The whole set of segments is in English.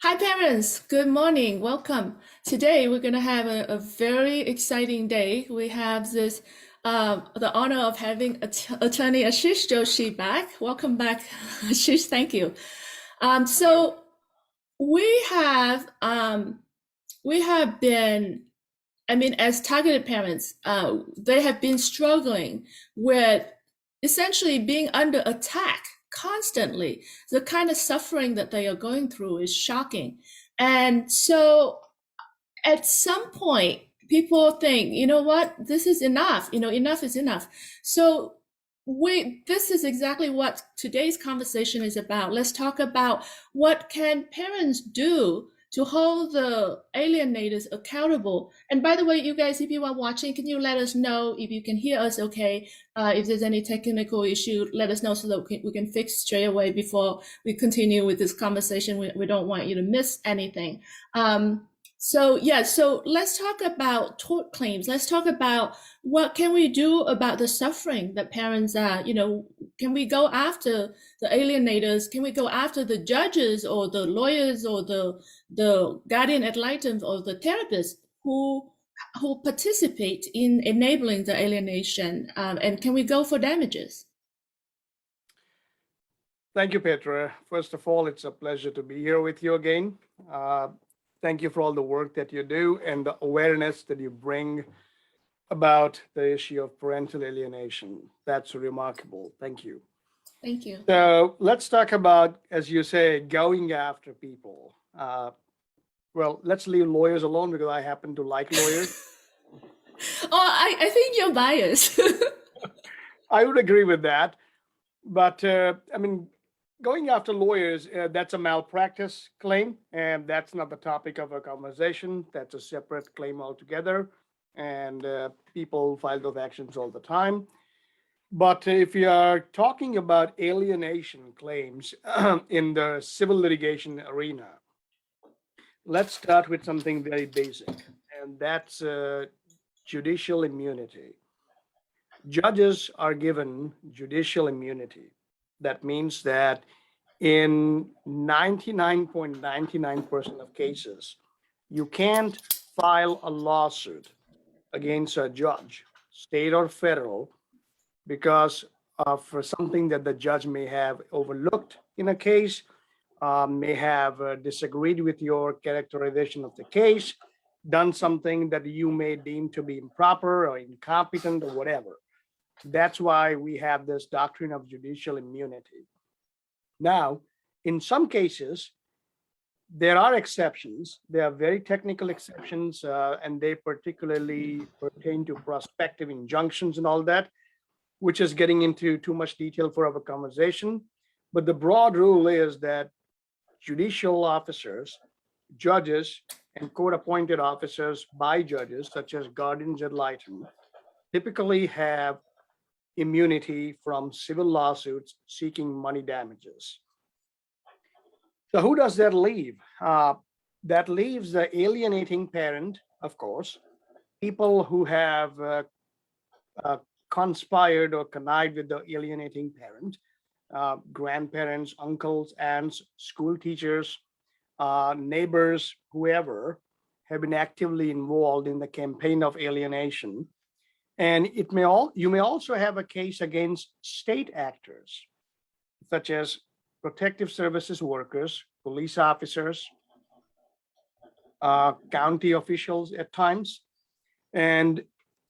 Hi, parents. Good morning. Welcome. Today, we're going to have a very exciting day. We have the honor of having Attorney Ashish Joshi back. Welcome back, Ashish. Thank you. So we have, we have been, as targeted parents, they have been struggling with essentially being under attack constantly. The kind of suffering that they are going through is shocking. And so at some point, people think, you know what, this is enough, enough is enough. So this is exactly what today's conversation is about. Let's talk about what can parents do to hold the alienators accountable. And by the way, you guys, if you are watching, can you let us know if you can hear us okay? If there's any technical issue, let us know so that we can fix straight away before we continue with this conversation. We don't want you to miss anything. So let's talk about tort claims. Let's talk about what can we do about the suffering that parents are, can we go after the alienators? Can we go after the judges or the lawyers or the guardian ad litem or the therapists who participate in enabling the alienation? And can we go for damages? Thank you, Petra. First of all, it's a pleasure to be here with you again. Thank you for all the work that you do and the awareness that you bring about the issue of parental alienation. That's remarkable. Thank you. Thank you. So let's talk about, as you say, going after people. Well, let's leave lawyers alone because I happen to like lawyers. I think you're biased. I would agree with that. But going after lawyers, that's a malpractice claim, and that's not the topic of our conversation. That's a separate claim altogether, and people file those actions all the time. But if you are talking about alienation claims in the civil litigation arena, let's start with something very basic, and that's judicial immunity. Judges are given judicial immunity. That means that in 99.99% of cases, you can't file a lawsuit against a judge, state or federal, because of something that the judge may have overlooked in a case, may have disagreed with your characterization of the case, done something that you may deem to be improper or incompetent or whatever. That's why we have this doctrine of judicial immunity. Now, in some cases, there are exceptions. There are very technical exceptions, and they particularly pertain to prospective injunctions and all that, which is getting into too much detail for our conversation. But the broad rule is that judicial officers, judges, and court-appointed officers by judges, such as guardians ad litem, typically have immunity from civil lawsuits seeking money damages. So who does that leave? That leaves the alienating parent, of course, people who have conspired or connived with the alienating parent, grandparents, uncles, aunts, school teachers, neighbors, whoever have been actively involved in the campaign of alienation. And you may also have a case against state actors, such as protective services workers, police officers, county officials at times. And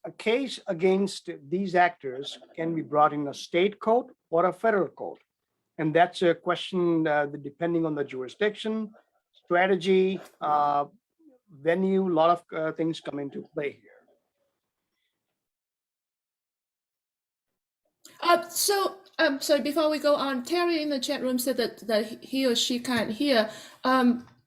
a case against these actors can be brought in a state court or a federal court. And that's a question depending on the jurisdiction, strategy, venue, a lot of things come into play here. So before we go on, Terry in the chat room said that he or she can't hear.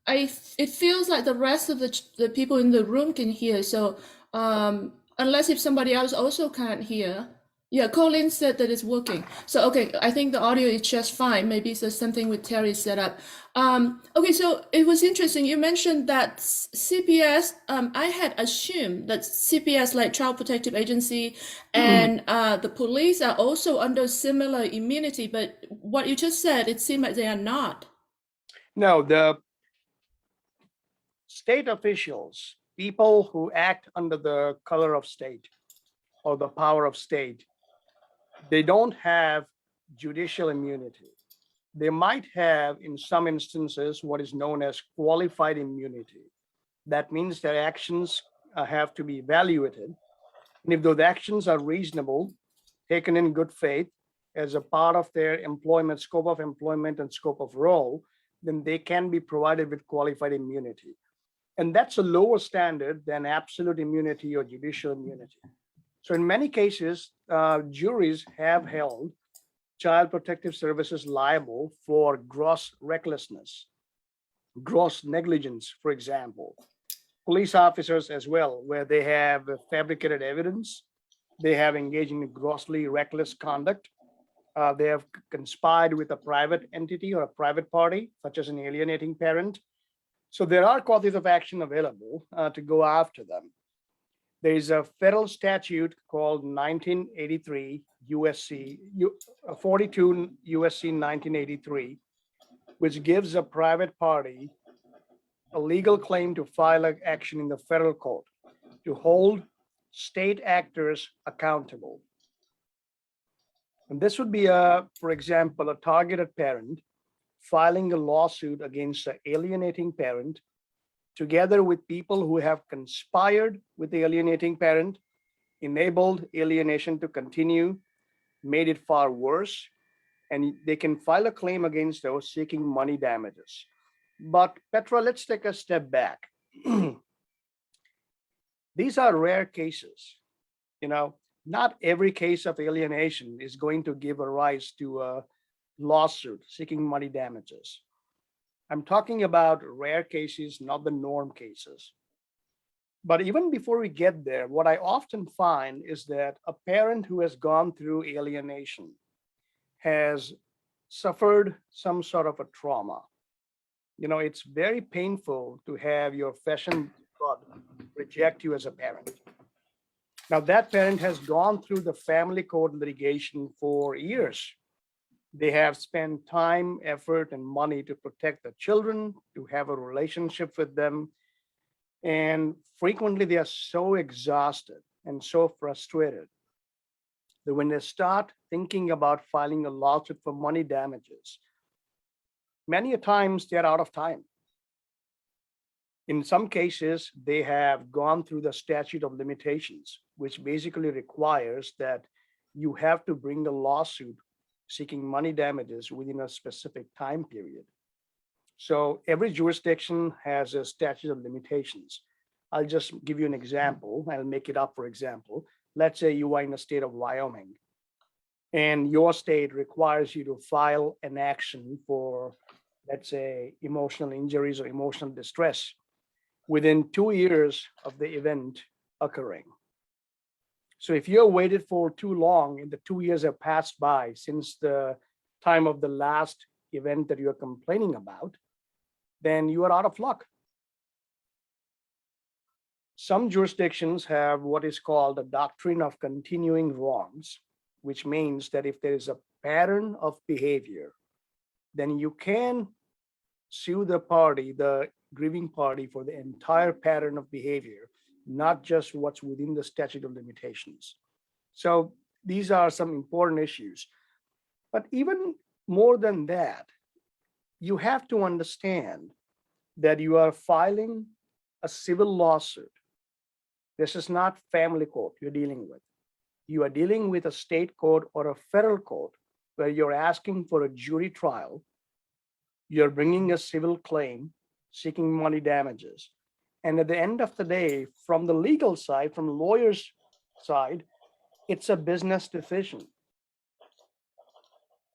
It feels like the rest of the people in the room can hear. So unless if somebody else also can't hear. Yeah, Colin said that it's working. So, okay, I think the audio is just fine. Maybe it's something with Terry's setup. Okay, so it was interesting. You mentioned that CPS, I had assumed that CPS, like Child Protective Agency, and the police are also under similar immunity. But what you just said, it seemed like they are not. No, State officials, people who act under the color of state or the power of state, they don't have judicial immunity. They might have, in some instances, what is known as qualified immunity. That means their actions have to be evaluated. And if those actions are reasonable, taken in good faith as a part of their employment, scope of employment and scope of role, then they can be provided with qualified immunity. And that's a lower standard than absolute immunity or judicial immunity. So in many cases, juries have held Child Protective Services liable for gross recklessness, gross negligence, for example. Police officers as well, where they have fabricated evidence, they have engaged in grossly reckless conduct, they have conspired with a private entity or a private party, such as an alienating parent. So there are causes of action available to go after them. There is a federal statute called 1983 USC 42 USC 1983, which gives a private party a legal claim to file an action in the federal court to hold state actors accountable. And this would be for example, a targeted parent filing a lawsuit against the alienating parent together with people who have conspired with the alienating parent, enabled alienation to continue, made it far worse, and they can file a claim against those seeking money damages. But Petra, let's take a step back. These are rare cases. Not every case of alienation is going to give a rise to a lawsuit seeking money damages. I'm talking about rare cases, not the norm cases. But even before we get there, what I often find is that a parent who has gone through alienation has suffered some sort of a trauma. It's very painful to have your flesh and blood reject you as a parent. Now, that parent has gone through the family court litigation for years. They have spent time, effort, and money to protect the children, to have a relationship with them. And frequently they are so exhausted and so frustrated that when they start thinking about filing a lawsuit for money damages, many a times they're out of time. In some cases, they have gone through the Statute of Limitations, which basically requires that you have to bring a lawsuit seeking money damages within a specific time period. So every jurisdiction has a statute of limitations. I'll just give you an example. I'll make it up for example. Let's say you are in the state of Wyoming and your state requires you to file an action for, let's say, emotional injuries or emotional distress within 2 years of the event occurring. So if you're waited for too long and the 2 years have passed by since the time of the last event that you're complaining about, then you are out of luck. Some jurisdictions have what is called a doctrine of continuing wrongs, which means that if there is a pattern of behavior, then you can sue the party, the grieving party, for the entire pattern of behavior, not just what's within the statute of limitations. So these are some important issues. But even more than that, you have to understand that you are filing a civil lawsuit. This is not family court you're dealing with. You are dealing with a state court or a federal court where you're asking for a jury trial. You're bringing a civil claim seeking money damages. And at the end of the day, from the legal side, from the lawyer's side, it's a business decision.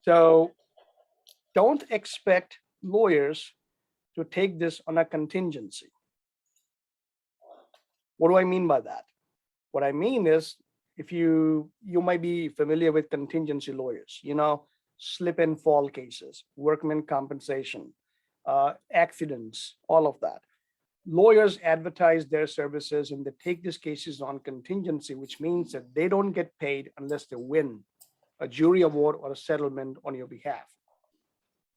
So don't expect lawyers to take this on a contingency. What do I mean by that? What I mean is, if you might be familiar with contingency lawyers, slip and fall cases, workman compensation, accidents, all of that. Lawyers advertise their services and they take these cases on contingency, which means that they don't get paid unless they win a jury award or a settlement on your behalf.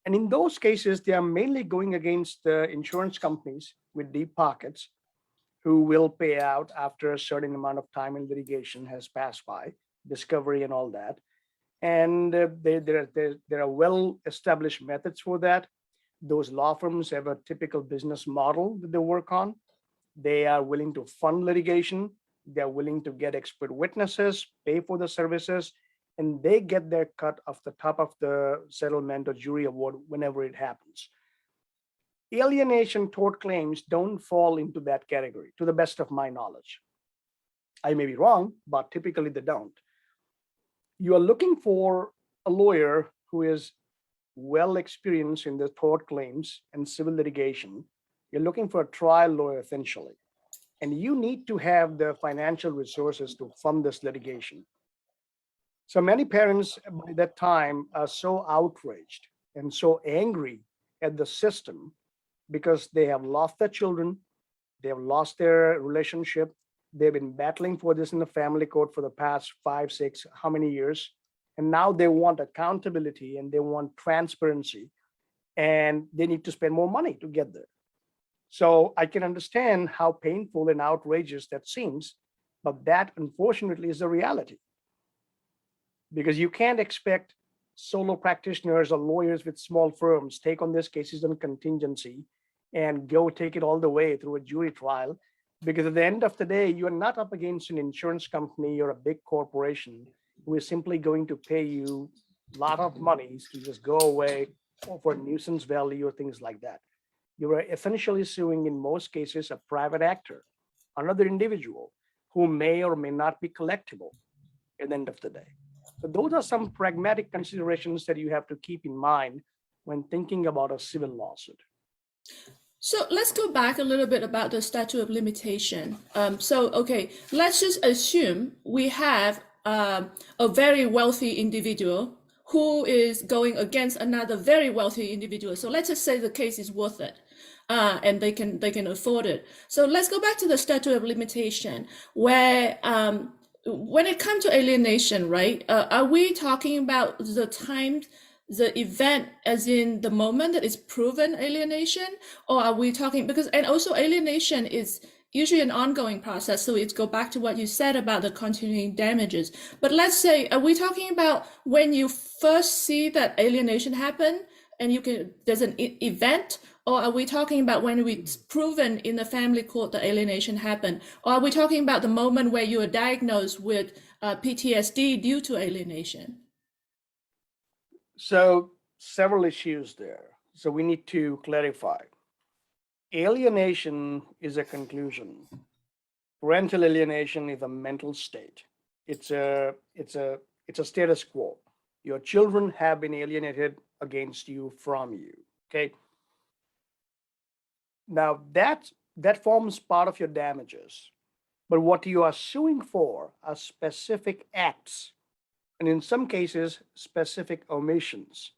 And in those cases, they are mainly going against the insurance companies with deep pockets who will pay out after a certain amount of time in litigation has passed by, discovery and all that. And there are well-established methods for that. Those law firms have a typical business model that they work on. They are willing to fund litigation. They're willing to get expert witnesses, pay for the services, and they get their cut off the top of the settlement or jury award whenever it happens. Alienation tort claims don't fall into that category, to the best of my knowledge. I may be wrong, but typically they don't. You are looking for a lawyer who is well experienced in the tort claims and civil litigation. You're looking for a trial lawyer essentially, and you need to have the financial resources to fund this litigation. So many parents by that time are so outraged and so angry at the system because they have lost their children, they have lost their relationship, they've been battling for this in the family court for the past 5, 6, how many years, and now they want accountability and they want transparency, and they need to spend more money to get there. So I can understand how painful and outrageous that seems, but that unfortunately is the reality. Because you can't expect solo practitioners or lawyers with small firms take on these cases on contingency and go take it all the way through a jury trial. Because at the end of the day, you're not up against an insurance company or a big corporation who is simply going to pay you a lot of monies to just go away for nuisance value or things like that. You are essentially suing, in most cases, a private actor, another individual who may or may not be collectible at the end of the day. So those are some pragmatic considerations that you have to keep in mind when thinking about a civil lawsuit. So let's go back a little bit about the statute of limitation. Okay, let's just assume we have a very wealthy individual who is going against another very wealthy individual. So let's just say the case is worth it. And they can afford it. So let's go back to the statute of limitation, where when it comes to alienation, right? Are we talking about the time, the event, as in the moment that is proven alienation, or are we talking and also alienation is usually an ongoing process. So it's go back to what you said about the continuing damages. But let's say, are we talking about when you first see that alienation happen and there's an event? Or are we talking about when it's proven in the family court that alienation happened? Or are we talking about the moment where you are diagnosed with PTSD due to alienation? So several issues there. So we need to clarify. Alienation is a conclusion. Parental alienation is a mental state. It's a status quo. Your children have been alienated against you, from you. Okay. Now that forms part of your damages, but what you are suing for are specific acts, and in some cases, specific omissions.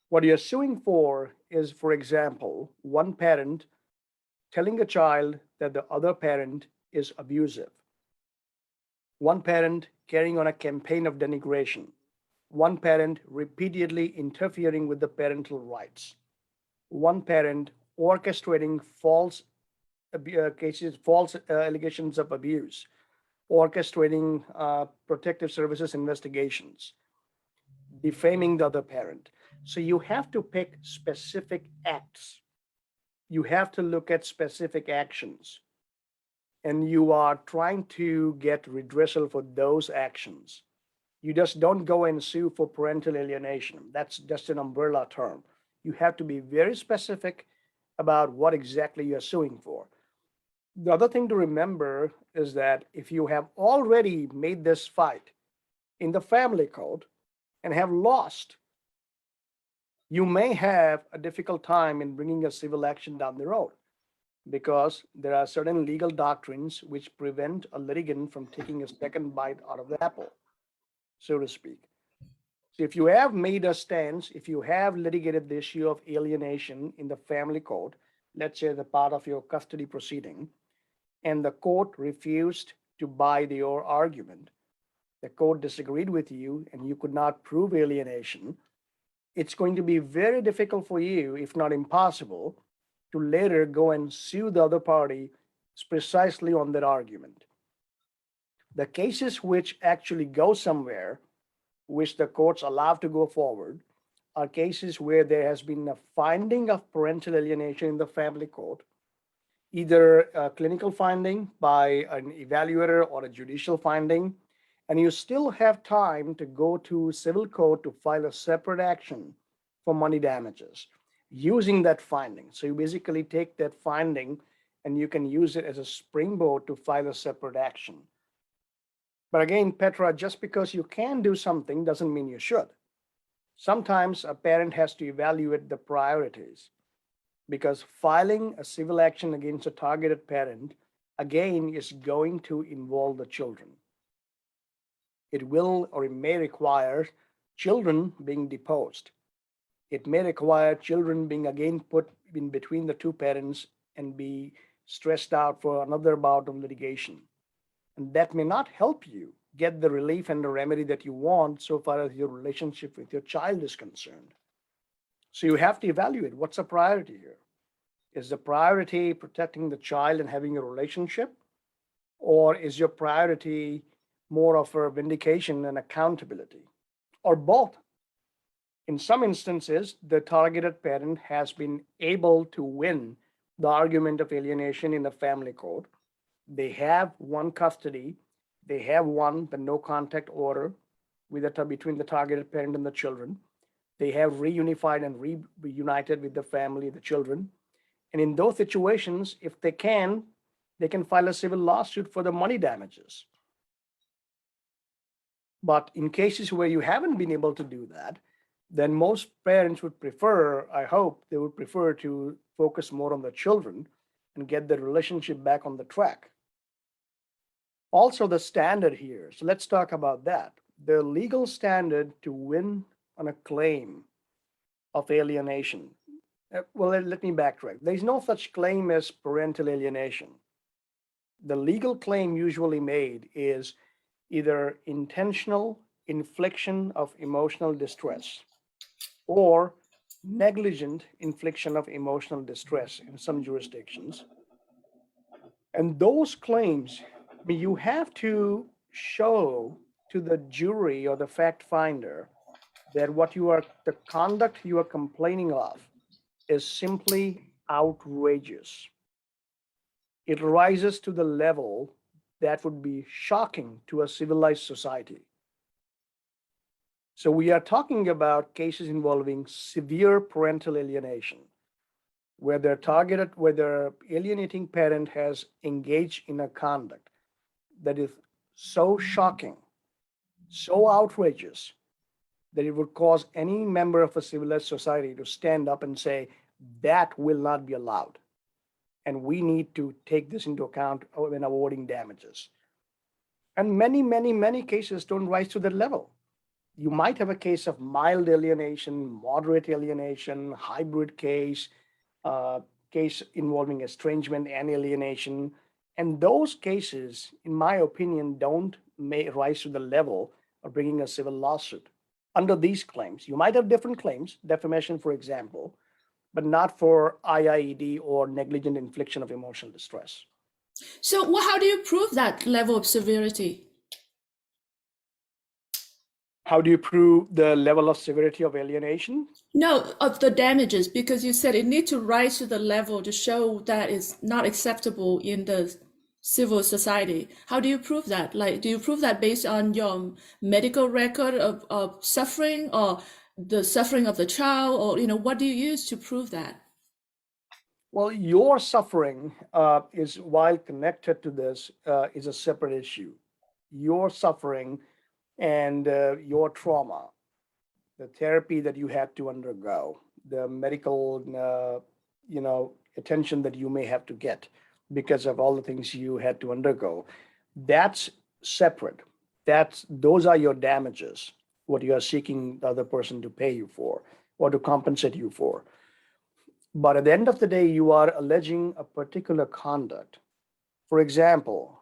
What you're suing for is, for example, one parent telling a child that the other parent is abusive, one parent carrying on a campaign of denigration, one parent repeatedly interfering with the parental rights, one parent orchestrating false allegations of abuse, orchestrating protective services investigations, defaming the other parent. So you have to pick specific acts. You have to look at specific actions, and you are trying to get redressal for those actions. You just don't go and sue for parental alienation. That's just an umbrella term. You have to be very specific about what exactly you're suing for. The other thing to remember is that if you have already made this fight in the family code and have lost, you may have a difficult time in bringing a civil action down the road, because there are certain legal doctrines which prevent a litigant from taking a second bite out of the apple, so to speak. So if you have made a stance, if you have litigated the issue of alienation in the family court, let's say the part of your custody proceeding, and the court refused to buy your argument, the court disagreed with you and you could not prove alienation, it's going to be very difficult for you, if not impossible, to later go and sue the other party precisely on that argument. The cases which actually go somewhere, which the courts allow to go forward, are cases where there has been a finding of parental alienation in the family court, either a clinical finding by an evaluator or a judicial finding, and you still have time to go to civil court to file a separate action for money damages using that finding. So you basically take that finding and you can use it as a springboard to file a separate action. But again, Petra, just because you can do something doesn't mean you should. Sometimes a parent has to evaluate the priorities, because filing a civil action against a targeted parent, again, is going to involve the children. It will or it may require children being deposed. It may require children being again put in between the two parents and be stressed out for another bout of litigation. And that may not help you get the relief and the remedy that you want so far as your relationship with your child is concerned. So you have to evaluate what's the priority here. Is the priority protecting the child and having a relationship? Or is your priority more of a vindication and accountability? Or both? In some instances, the targeted parent has been able to win the argument of alienation in the family court. They have won custody. They have won the no contact order between the targeted parent and the children. They have reunified and reunited with the family, the children. And in those situations, if they can file a civil lawsuit for the money damages. But in cases where you haven't been able to do that, then most parents would prefer, I hope, they would prefer to focus more on the children and get the relationship back on the track. Also, the standard here. So let's talk about that. The legal standard to win on a claim of alienation. Well, let me backtrack. There's no such claim as parental alienation. The legal claim usually made is either intentional infliction of emotional distress or negligent infliction of emotional distress in some jurisdictions. And those claims, you have to show to the jury or the fact finder that the conduct you are complaining of is simply outrageous. It rises to the level that would be shocking to a civilized society. So we are talking about cases involving severe parental alienation, where the alienating parent has engaged in a conduct that is so shocking, so outrageous, that it would cause any member of a civilized society to stand up and say, that will not be allowed. And we need to take this into account when awarding damages. And many cases don't rise to that level. You might have a case of mild alienation, moderate alienation, hybrid case, case involving estrangement and alienation. And those cases, in my opinion, may rise to the level of bringing a civil lawsuit. Under these claims, you might have different claims, defamation, for example, but not for IIED or negligent infliction of emotional distress. So how do you prove that level of severity? How do you prove the level of severity of alienation? No, of the damages, because you said it needs to rise to the level to show that it's not acceptable in the civil society. How do you prove that? Like, do you prove that based on your medical record of suffering or the suffering of the child, or what do you use to prove that? Well, your suffering is, while connected to this, is a separate issue. Your suffering and your trauma, the therapy that you had to undergo, the medical, attention that you may have to get because of all the things you had to undergo, that's separate. Those are your damages, what you are seeking the other person to pay you for or to compensate you for. But at the end of the day, you are alleging a particular conduct. For example,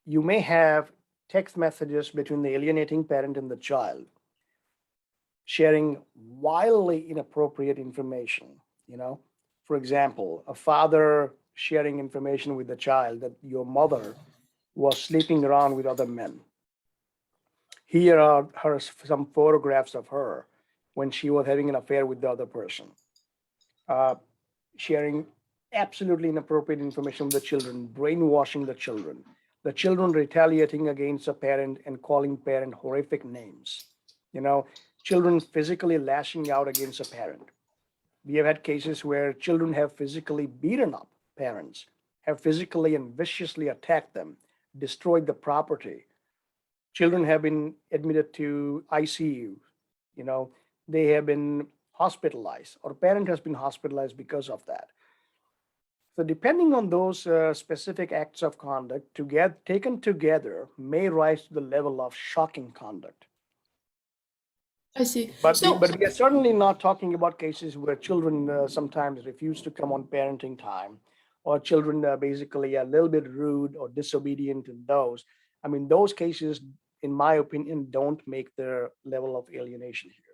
you may have text messages between the alienating parent and the child sharing wildly inappropriate information. You know, for example, a father sharing information with a child that your mother was sleeping around with other men. Here are some photographs of her when she was having an affair with the other person. Uh, Sharing absolutely inappropriate information with the children, brainwashing the children retaliating against a parent and calling parent horrific names. You know, children physically lashing out against a parent. We have had cases where children have physically beaten up parents, have physically and viciously attacked them, destroyed the property. Children have been admitted to ICU. You know, they have been hospitalized, or parent has been hospitalized because of that. So depending on those specific acts of conduct, taken together, may rise to the level of shocking conduct. I see. But So, we are certainly not talking about cases where children sometimes refuse to come on parenting time, or children basically a little bit rude or disobedient in those. I mean, those cases, in my opinion, don't make the level of alienation here.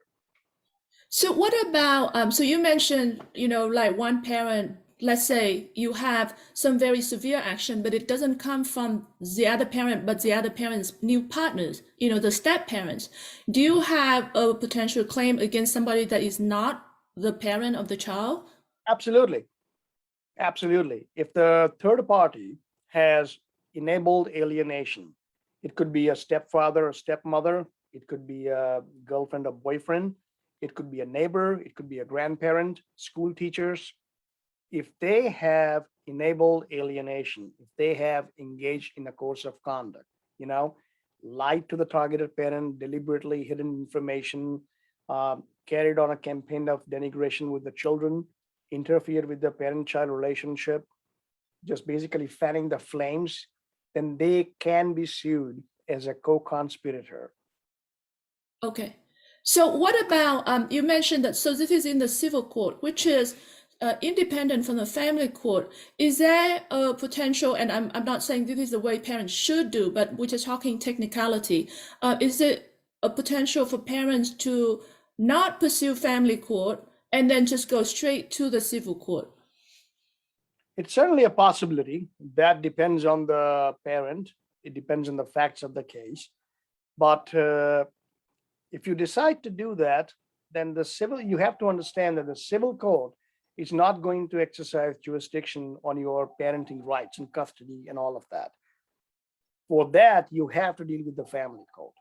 so what about, so you mentioned, like one parent, let's say you have some very severe action, but it doesn't come from the other parent, but the other parent's new partners, the step parents. Do you have a potential claim against somebody that is not the parent of the child? Absolutely. Absolutely. If the third party has enabled alienation, it could be a stepfather or stepmother, it could be a girlfriend or boyfriend, it could be a neighbor, it could be a grandparent, school teachers. If they have enabled alienation, if they have engaged in a course of conduct, lied to the targeted parent, deliberately hidden information, carried on a campaign of denigration with the children, interfered with the parent-child relationship, just basically fanning the flames, then they can be sued as a co-conspirator. Okay. So what about, you mentioned that, so this is in the civil court, which is independent from the family court. Is there a potential, and I'm not saying this is the way parents should do, but we're just talking technicality. Is there a potential for parents to not pursue family court and then just go straight to the civil court? It's certainly a possibility. That depends on the parent. It depends on the facts of the case. But if you decide to do that, then you have to understand that the civil court is not going to exercise jurisdiction on your parenting rights and custody and all of that. For that, you have to deal with the family court.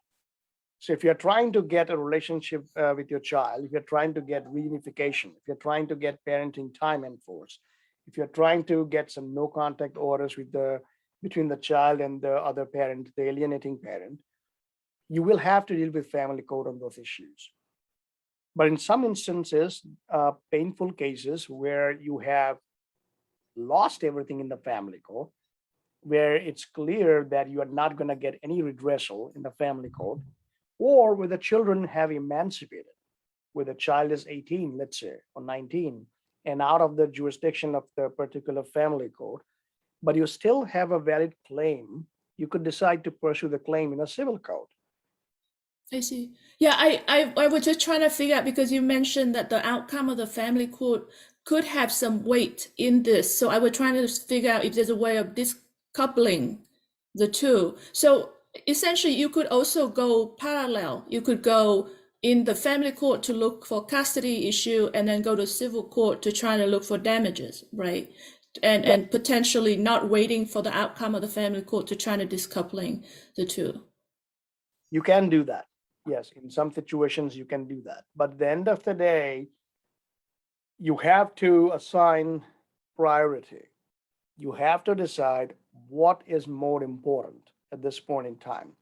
So if you're trying to get a relationship with your child, if you're trying to get reunification, if you're trying to get parenting time enforced, if you're trying to get some no contact orders between the child and the other parent, the alienating parent, you will have to deal with family court on those issues. But in some instances, painful cases where you have lost everything in the family court, where it's clear that you are not going to get any redressal in the family court, or where the children have emancipated, where the child is 18, let's say, or 19, and out of the jurisdiction of the particular family court, but you still have a valid claim, you could decide to pursue the claim in a civil court. I see. Yeah, I was just trying to figure out, because you mentioned that the outcome of the family court could have some weight in this. So I was trying to figure out if there's a way of discoupling the two. So essentially, you could also go parallel. You could go in the family court to look for custody issue and then go to civil court to try to look for damages, right? And potentially not waiting for the outcome of the family court to try to discoupling the two. You can do that. Yes, in some situations you can do that. But at the end of the day, you have to assign priority. You have to decide what is more important at this point in time.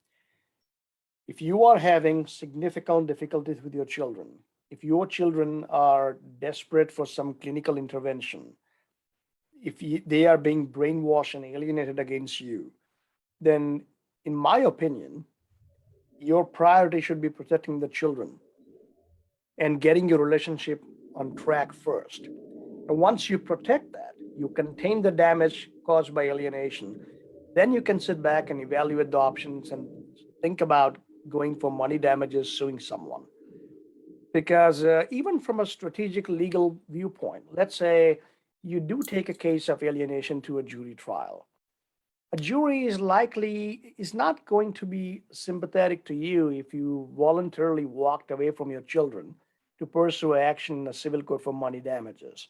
If you are having significant difficulties with your children, if your children are desperate for some clinical intervention, if they are being brainwashed and alienated against you, then in my opinion, your priority should be protecting the children and getting your relationship on track first. And once you protect that, you contain the damage caused by alienation, then you can sit back and evaluate the options and think about going for money damages, suing someone. Because even from a strategic legal viewpoint, let's say you do take a case of alienation to a jury trial. A jury is not going to be sympathetic to you if you voluntarily walked away from your children to pursue action in a civil court for money damages.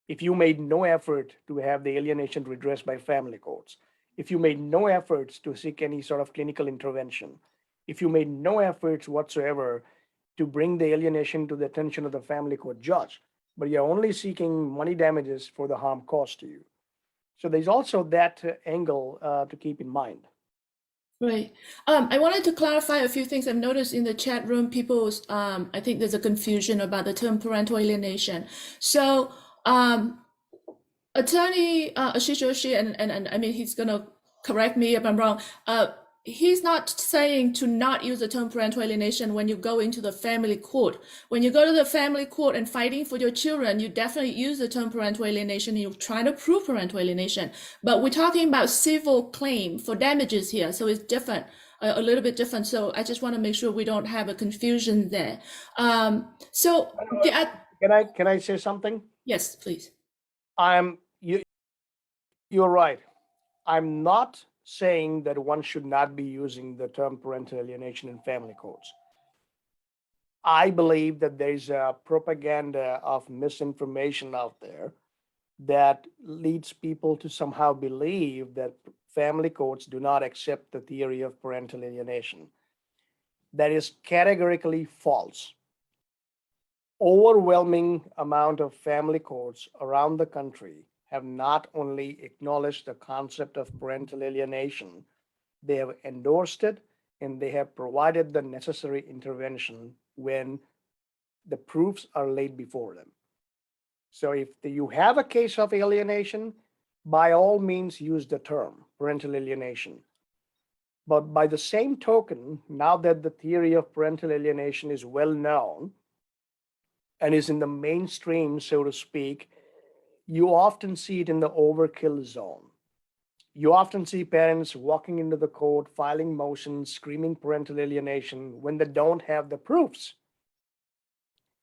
If you made no effort to have the alienation redressed by family courts, if you made no efforts to seek any sort of clinical intervention, if you made no efforts whatsoever to bring the alienation to the attention of the family court judge, but you're only seeking money damages for the harm caused to you. So there's also that angle to keep in mind. Right. I wanted to clarify a few things. I've noticed in the chat room, people's, I think there's a confusion about the term parental alienation. So, Attorney Ashish Joshi, and I mean, he's gonna correct me if I'm wrong. He's not saying to not use the term parental alienation when you go into the family court. When you go to the family court and fighting for your children, you definitely use the term parental alienation and you're trying to prove parental alienation. But we're talking about civil claim for damages here, so it's different, a little bit different. So I just want to make sure we don't have a confusion there. So Can I say something? yes, please. You're right. I'm not saying that one should not be using the term parental alienation in family courts. I believe that there's a propaganda of misinformation out there that leads people to somehow believe that family courts do not accept the theory of parental alienation. That is categorically false. Overwhelming amount of family courts around the country have not only acknowledged the concept of parental alienation, they have endorsed it and they have provided the necessary intervention when the proofs are laid before them. So if you have a case of alienation, by all means use the term parental alienation. But by the same token, now that the theory of parental alienation is well known and is in the mainstream, so to speak, you often see it in the overkill zone. You often see parents walking into the court, filing motions, screaming parental alienation when they don't have the proofs.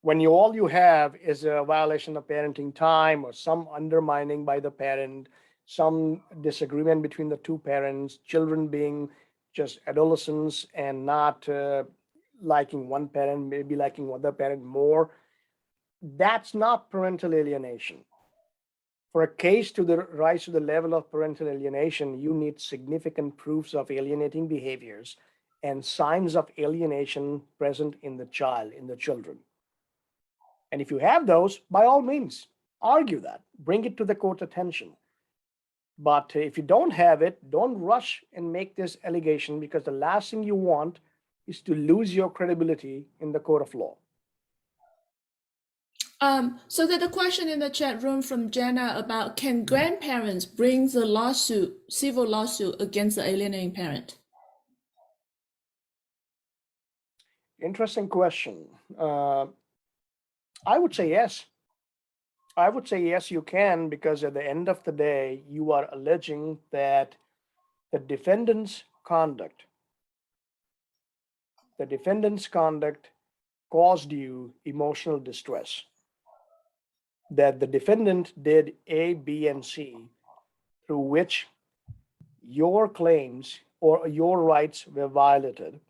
When all you have is a violation of parenting time or some undermining by the parent, some disagreement between the two parents, children being just adolescents and not liking one parent, maybe liking other parent more, that's not parental alienation. For a case to rise to the level of parental alienation, you need significant proofs of alienating behaviors and signs of alienation present in the child, in the children. And if you have those, by all means, argue that, bring it to the court's attention. But if you don't have it, don't rush and make this allegation, because the last thing you want is to lose your credibility in the court of law. So there's a question in the chat room from Jenna about, can grandparents bring the lawsuit, civil lawsuit against the alienating parent? Interesting question. I would say yes. I would say yes, you can, because at the end of the day, you are alleging that the defendant's conduct caused you emotional distress. That the defendant did A, B, and C, through which your claims or your rights were violated,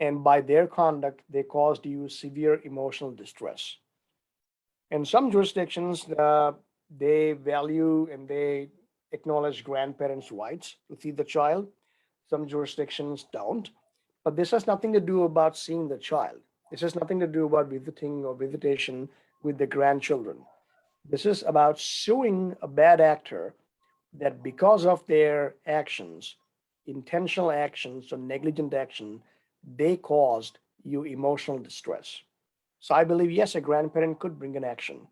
and by their conduct, they caused you severe emotional distress. In some jurisdictions, they value and they acknowledge grandparents' rights to see the child. Some jurisdictions don't. But this has nothing to do about seeing the child. This has nothing to do about visiting or visitation with the grandchildren. This is about suing a bad actor that because of their actions, intentional actions or negligent action, they caused you emotional distress. So I believe, yes, a grandparent could bring an action.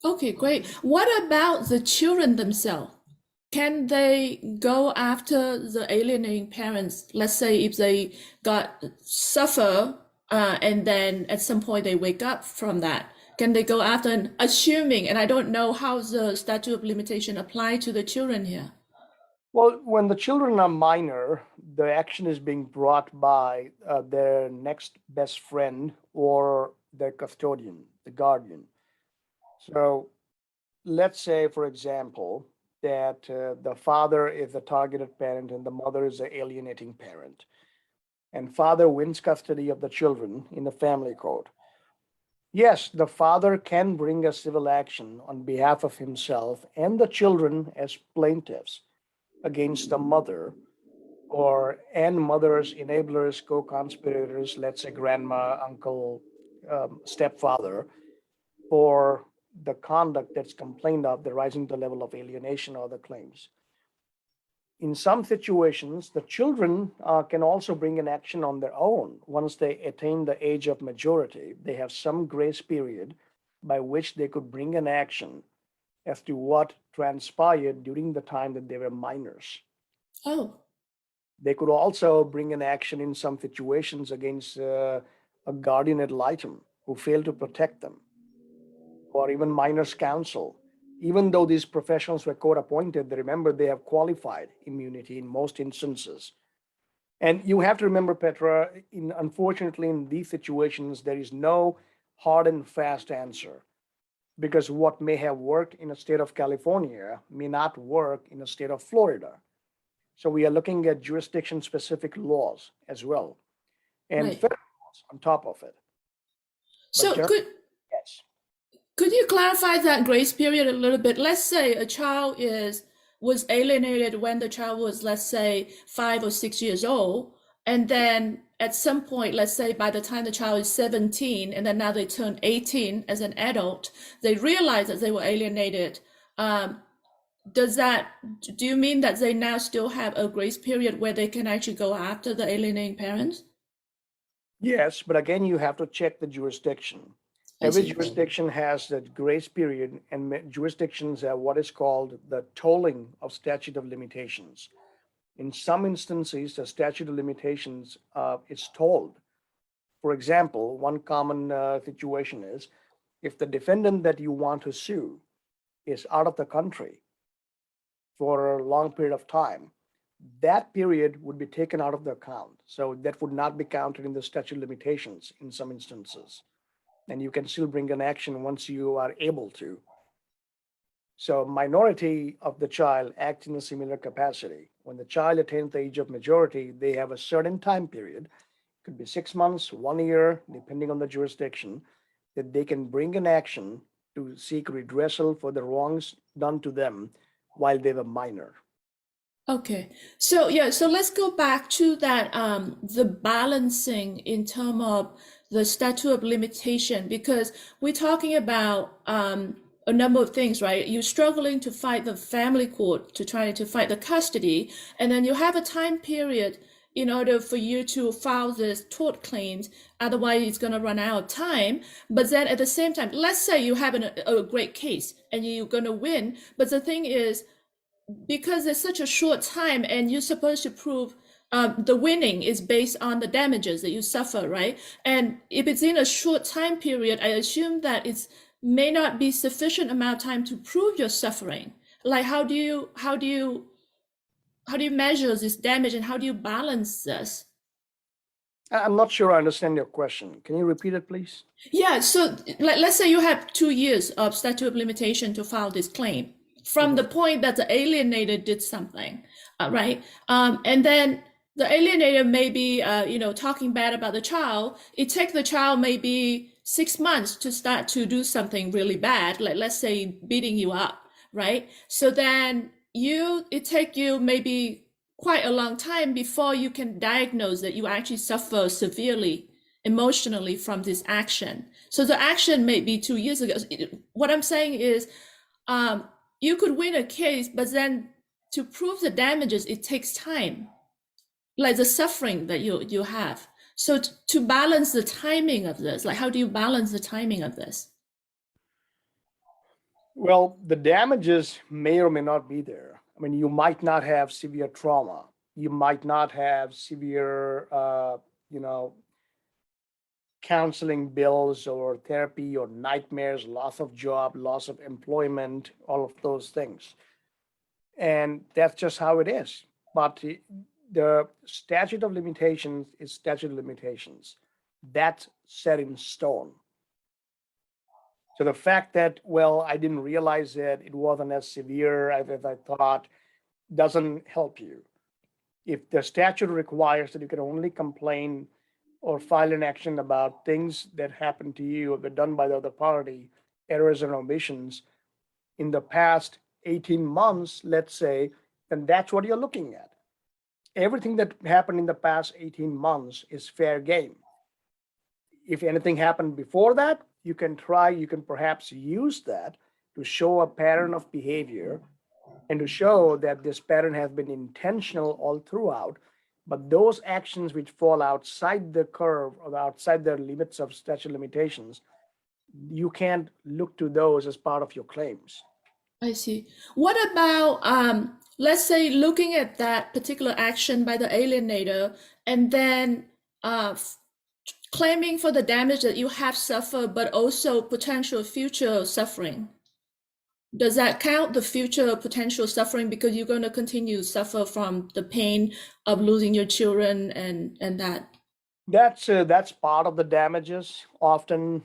Okay, great. What about the children themselves? Can they go after the alienating parents? Let's say if they suffer and then at some point they wake up from that. Can they go after, and assuming, and I don't know how the statute of limitation apply to the children here. Well, when the children are minor, the action is being brought by their next best friend or their custodian, the guardian. So let's say, for example, that the father is the targeted parent and the mother is the alienating parent. And father wins custody of the children in the family court. Yes, the father can bring a civil action on behalf of himself and the children as plaintiffs against the mother and mother's enablers, co-conspirators, let's say grandma, uncle, stepfather, for the conduct that's complained of, the rising to the level of alienation or the claims. In some situations, the children can also bring an action on their own. Once they attain the age of majority, they have some grace period by which they could bring an action as to what transpired during the time that they were minors. Oh, They could also bring an action in some situations against a guardian ad litem who failed to protect them, or even minors counsel. Even though these professionals were court appointed, remember they have qualified immunity in most instances. And you have to remember, Petra, unfortunately, in these situations, there is no hard and fast answer, because what may have worked in a state of California may not work in a state of Florida. So we are looking at jurisdiction-specific laws as well, and right. federal laws on top of it. So But yes. could you clarify that grace period a little bit? Let's say a child was alienated when the child was, let's say, 5 or 6 years old, and then at some point, let's say by the time the child is 17, and then now they turn 18 as an adult, they realize that they were alienated. Do you mean that they now still have a grace period where they can actually go after the alienating parents? Yes, but again, you have to check the jurisdiction. I Every see. jurisdiction has that grace period, and jurisdictions have what is called the tolling of statute of limitations. In some instances, the statute of limitations is tolled. For example, one common situation is if the defendant that you want to sue is out of the country for a long period of time, that period would be taken out of the account. So that would not be counted in the statute of limitations in some instances. And you can still bring an action once you are able to. So minority of the child act in a similar capacity. When the child attains the age of majority, they have a certain time period, could be 6 months, 1 year, depending on the jurisdiction, that they can bring an action to seek redressal for the wrongs done to them while they were minor. Okay. So yeah, so let's go back to that the balancing in terms of the statute of limitation, because we're talking about a number of things, right? You're struggling to fight the family court to try to fight the custody, and then you have a time period in order for you to file this tort claims. Otherwise, it's going to run out of time. But then at the same time, let's say you have a great case and you're going to win. But the thing is, because it's such a short time and you're supposed to prove the winning is based on the damages that you suffer, right? And if it's in a short time period, I assume that it's may not be sufficient amount of time to prove your suffering. Like how do you measure this damage and how do you balance this? I'm not sure I understand your question. Can you repeat it, please? Yeah, so let's say you have 2 years of statute of limitation to file this claim from the point that the alienator did something, right? And then the alienator may be, talking bad about the child. It takes the child maybe 6 months to start to do something really bad, like let's say beating you up, right? So then it take you maybe quite a long time before you can diagnose that you actually suffer severely emotionally from this action. So the action may be 2 years ago. What I'm saying is, you could win a case, but then to prove the damages, it takes time, like the suffering that you have. So to balance the timing of this, like how do you balance the timing of this? Well, the damages may or may not be there. I mean, you might not have severe trauma. You might not have severe, counseling bills or therapy or nightmares, loss of job, loss of employment, all of those things. And that's just how it is. But the statute of limitations is statute of limitations. That's set in stone. So the fact that, well, I didn't realize it wasn't as severe as I thought, doesn't help you. If the statute requires that you can only complain or file an action about things that happened to you or were done by the other party, errors and omissions in the past 18 months, let's say, then that's what you're looking at. Everything that happened in the past 18 months is fair game. If anything happened before that, you can perhaps use that to show a pattern of behavior and to show that this pattern has been intentional all throughout. But those actions which fall outside the curve or outside the limits of statute of limitations, you can't look to those as part of your claims. I see. What about, let's say, looking at that particular action by the alienator and then claiming for the damage that you have suffered, but also potential future suffering? Does that count, the future potential suffering, because you're going to continue to suffer from the pain of losing your children and that? That's part of the damages. Often,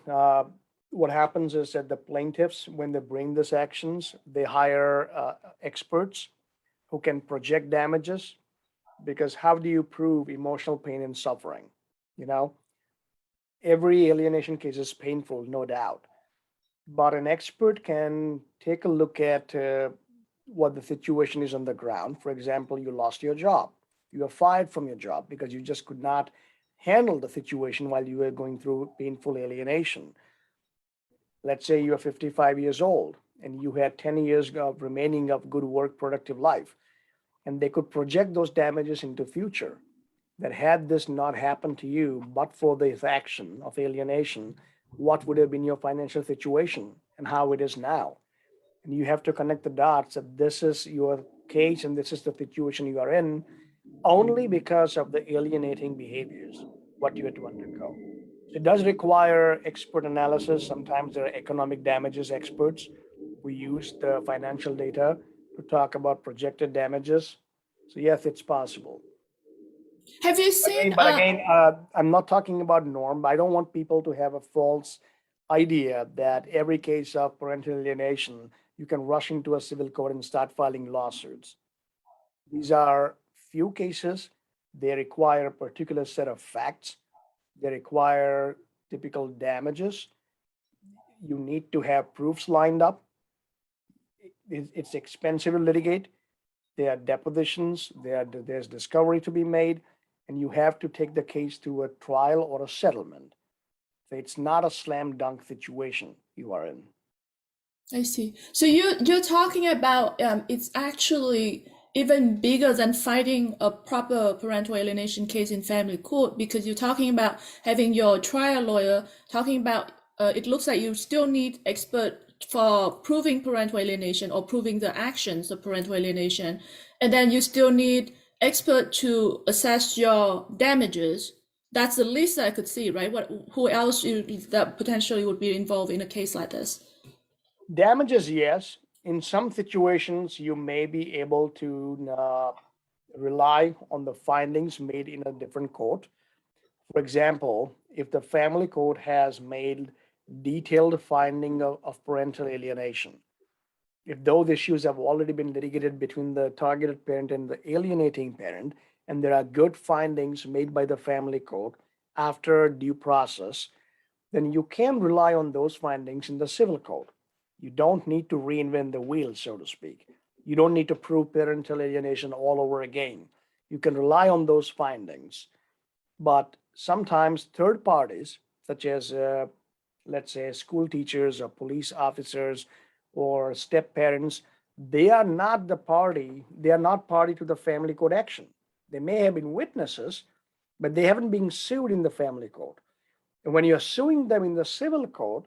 what happens is that the plaintiffs, when they bring these actions, they hire experts who can project damages. Because how do you prove emotional pain and suffering? You know, every alienation case is painful, no doubt. But an expert can take a look at what the situation is on the ground. For example, you lost your job. You were fired from your job because you just could not handle the situation while you were going through painful alienation. Let's say you are 55 years old and you had 10 years of remaining of good work, productive life, and they could project those damages into future. That had this not happened to you, but for this action of alienation, what would have been your financial situation and how it is now? And you have to connect the dots that this is your case and this is the situation you are in only because of the alienating behaviors, what you had to undergo. It does require expert analysis. Sometimes there are economic damages experts. We use the financial data to talk about projected damages. So yes, it's possible. Have you seen? I'm not talking about norm. I don't want people to have a false idea that every case of parental alienation, you can rush into a civil court and start filing lawsuits. These are few cases. They require a particular set of facts. They require typical damages. You need to have proofs lined up. It's expensive to litigate. There are depositions. There's discovery to be made. And you have to take the case to a trial or a settlement. So it's not a slam dunk situation you are in. I see. So you're talking about it's actually even bigger than fighting a proper parental alienation case in family court, because you're talking about having your trial lawyer talking about it looks like you still need expert for proving parental alienation or proving the actions of parental alienation, and then you still need expert to assess your damages. That's the least I could see, right? Who else that potentially would be involved in a case like this? Damages, yes. In some situations, you may be able to rely on the findings made in a different court. For example, if the family court has made detailed finding of parental alienation, if those issues have already been litigated between the targeted parent and the alienating parent, and there are good findings made by the family court after due process, then you can rely on those findings in the civil court. You don't need to reinvent the wheel, so to speak. You don't need to prove parental alienation all over again. You can rely on those findings. But sometimes third parties, such as, let's say, school teachers or police officers or step parents, they are not party to the family court action. They may have been witnesses, but they haven't been sued in the family court. And when you're suing them in the civil court,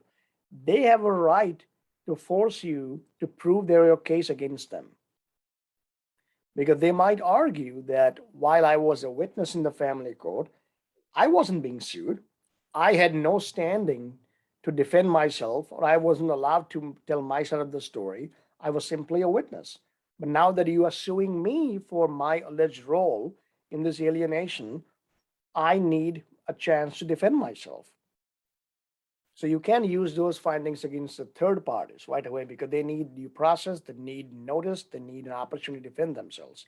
they have a right to force you to prove their case against them. Because they might argue that while I was a witness in the family court, I wasn't being sued. I had no standing to defend myself, or I wasn't allowed to tell my side of the story. I was simply a witness. But now that you are suing me for my alleged role in this alienation, I need a chance to defend myself. So you can use those findings against the third parties right away because they need due process, they need notice, they need an opportunity to defend themselves.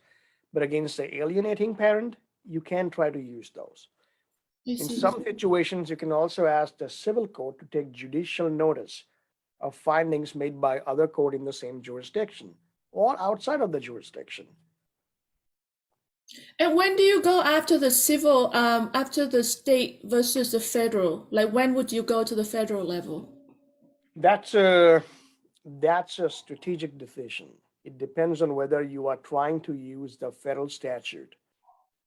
But against the alienating parent, you can try to use those. I In see. some situations, you can also ask the civil court to take judicial notice of findings made by other court in the same jurisdiction or outside of the jurisdiction. And when do you go after the civil, after the state versus the federal? Like when would you go to the federal level? That's a strategic decision. It depends on whether you are trying to use the federal statute.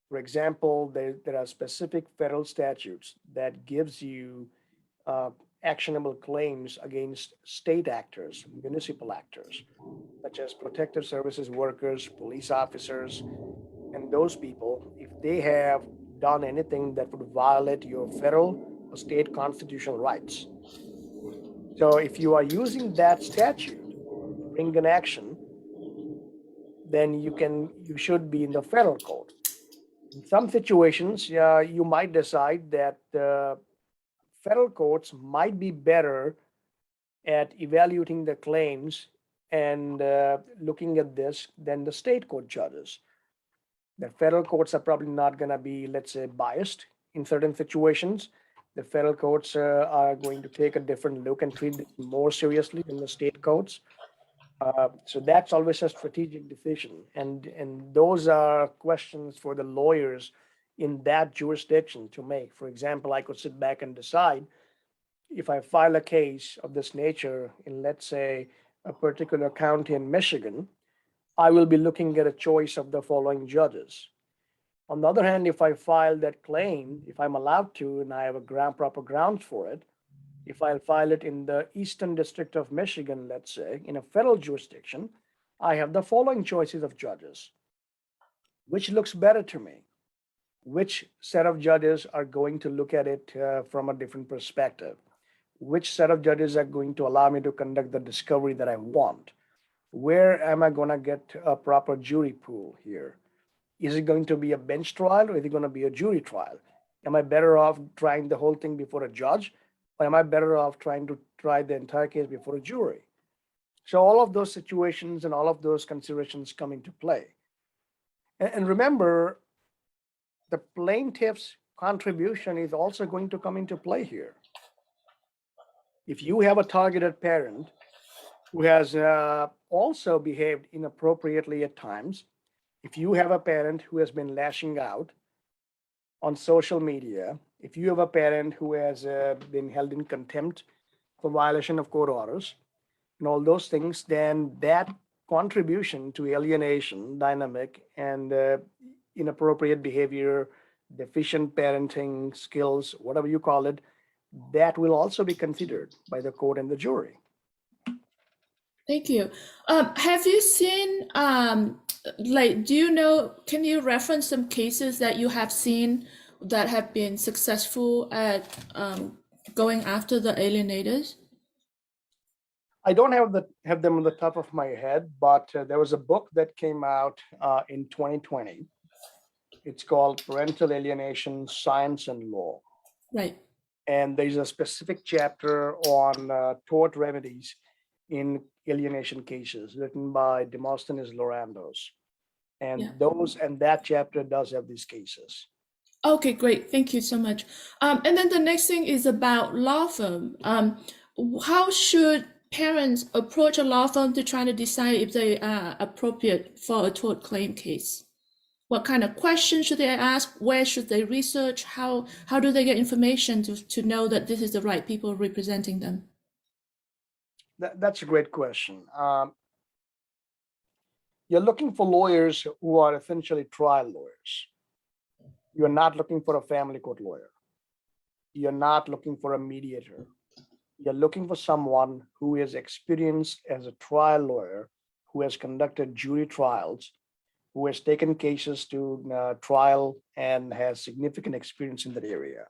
For example, there are specific federal statutes that gives you actionable claims against state actors, municipal actors, such as protective services workers, police officers, and those people, if they have done anything that would violate your federal or state constitutional rights. So if you are using that statute to bring an action, then you should be in the federal court. In some situations, you might decide that federal courts might be better at evaluating the claims and looking at this than the state court judges. The federal courts are probably not going to be, let's say, biased in certain situations. The federal courts are going to take a different look and treat this more seriously than the state courts. So that's always a strategic decision, and those are questions for the lawyers in that jurisdiction to make. For example, I could sit back and decide if I file a case of this nature in, let's say, a particular county in Michigan, I will be looking at a choice of the following judges. On the other hand, if I file that claim, if I'm allowed to, and I have a proper grounds for it, if I file it in the Eastern District of Michigan, let's say, in a federal jurisdiction, I have the following choices of judges. Which looks better to me? Which set of judges are going to look at it from a different perspective? Which set of judges are going to allow me to conduct the discovery that I want? Where am I going to get a proper jury pool here? Is it going to be a bench trial or is it going to be a jury trial? Am I better off trying the whole thing before a judge? Or am I better off trying to try the entire case before a jury? So all of those situations and all of those considerations come into play. And remember, the plaintiff's contribution is also going to come into play here. If you have a targeted parent who has also behaved inappropriately at times, if you have a parent who has been lashing out on social media, if you have a parent who has been held in contempt for violation of court orders and all those things, then that contribution to alienation dynamic and inappropriate behavior, deficient parenting skills, whatever you call it, that will also be considered by the court and the jury. Thank you. Have you seen, do you know, can you reference some cases that you have seen that have been successful at going after the alienators? I don't have them on the top of my head, but there was a book that came out in 2020. It's called Parental Alienation, Science and Law. Right. And there's a specific chapter on tort remedies in alienation cases written by Demosthenes Lorandos. And that chapter does have these cases. Okay, great. Thank you so much. And then the next thing is about law firm. How should parents approach a law firm to try to decide if they are appropriate for a tort claim case? What kind of questions should they ask? Where should they research? How do they get information to know that this is the right people representing them? That's a great question. You're looking for lawyers who are essentially trial lawyers. You're not looking for a family court lawyer. You're not looking for a mediator. You're looking for someone who is experienced as a trial lawyer, who has conducted jury trials, who has taken cases to trial and has significant experience in that area.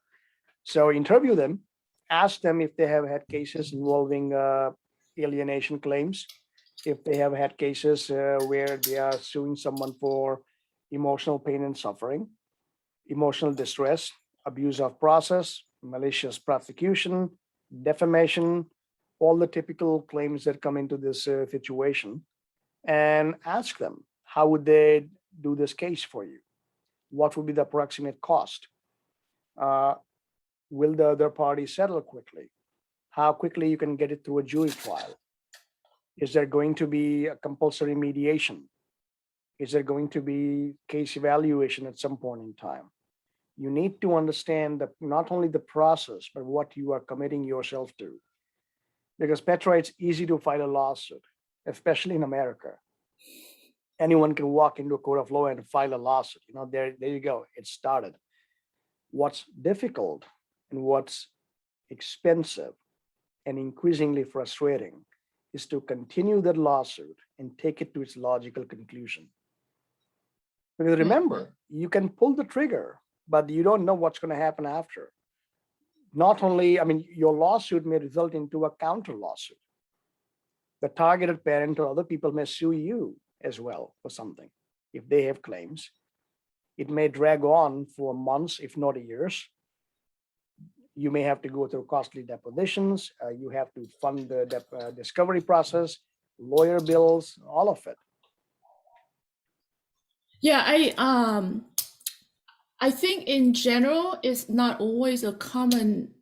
So interview them, ask them if they have had cases involving alienation claims, if they have had cases where they are suing someone for emotional pain and suffering, emotional distress, abuse of process, malicious prosecution, defamation, all the typical claims that come into this situation, and ask them, how would they do this case for you? What would be the approximate cost? Uh, will the other party settle quickly? How quickly you can get it through a jury trial? Is there going to be a compulsory mediation? Is there going to be case evaluation at some point in time? You need to understand not only the process, but what you are committing yourself to. Because Petra, it's easy to file a lawsuit, especially in America. Anyone can walk into a court of law and file a lawsuit. There you go. It started. What's difficult and what's expensive and increasingly frustrating is to continue that lawsuit and take it to its logical conclusion. Because remember, you can pull the trigger, but you don't know what's going to happen after. Not only, your lawsuit may result into a counter lawsuit. The targeted parent or other people may sue you as well for something if they have claims. It may drag on for months, if not years. You may have to go through costly depositions. You have to fund the discovery process, lawyer bills, all of it. Yeah, I think in general, it's not always a common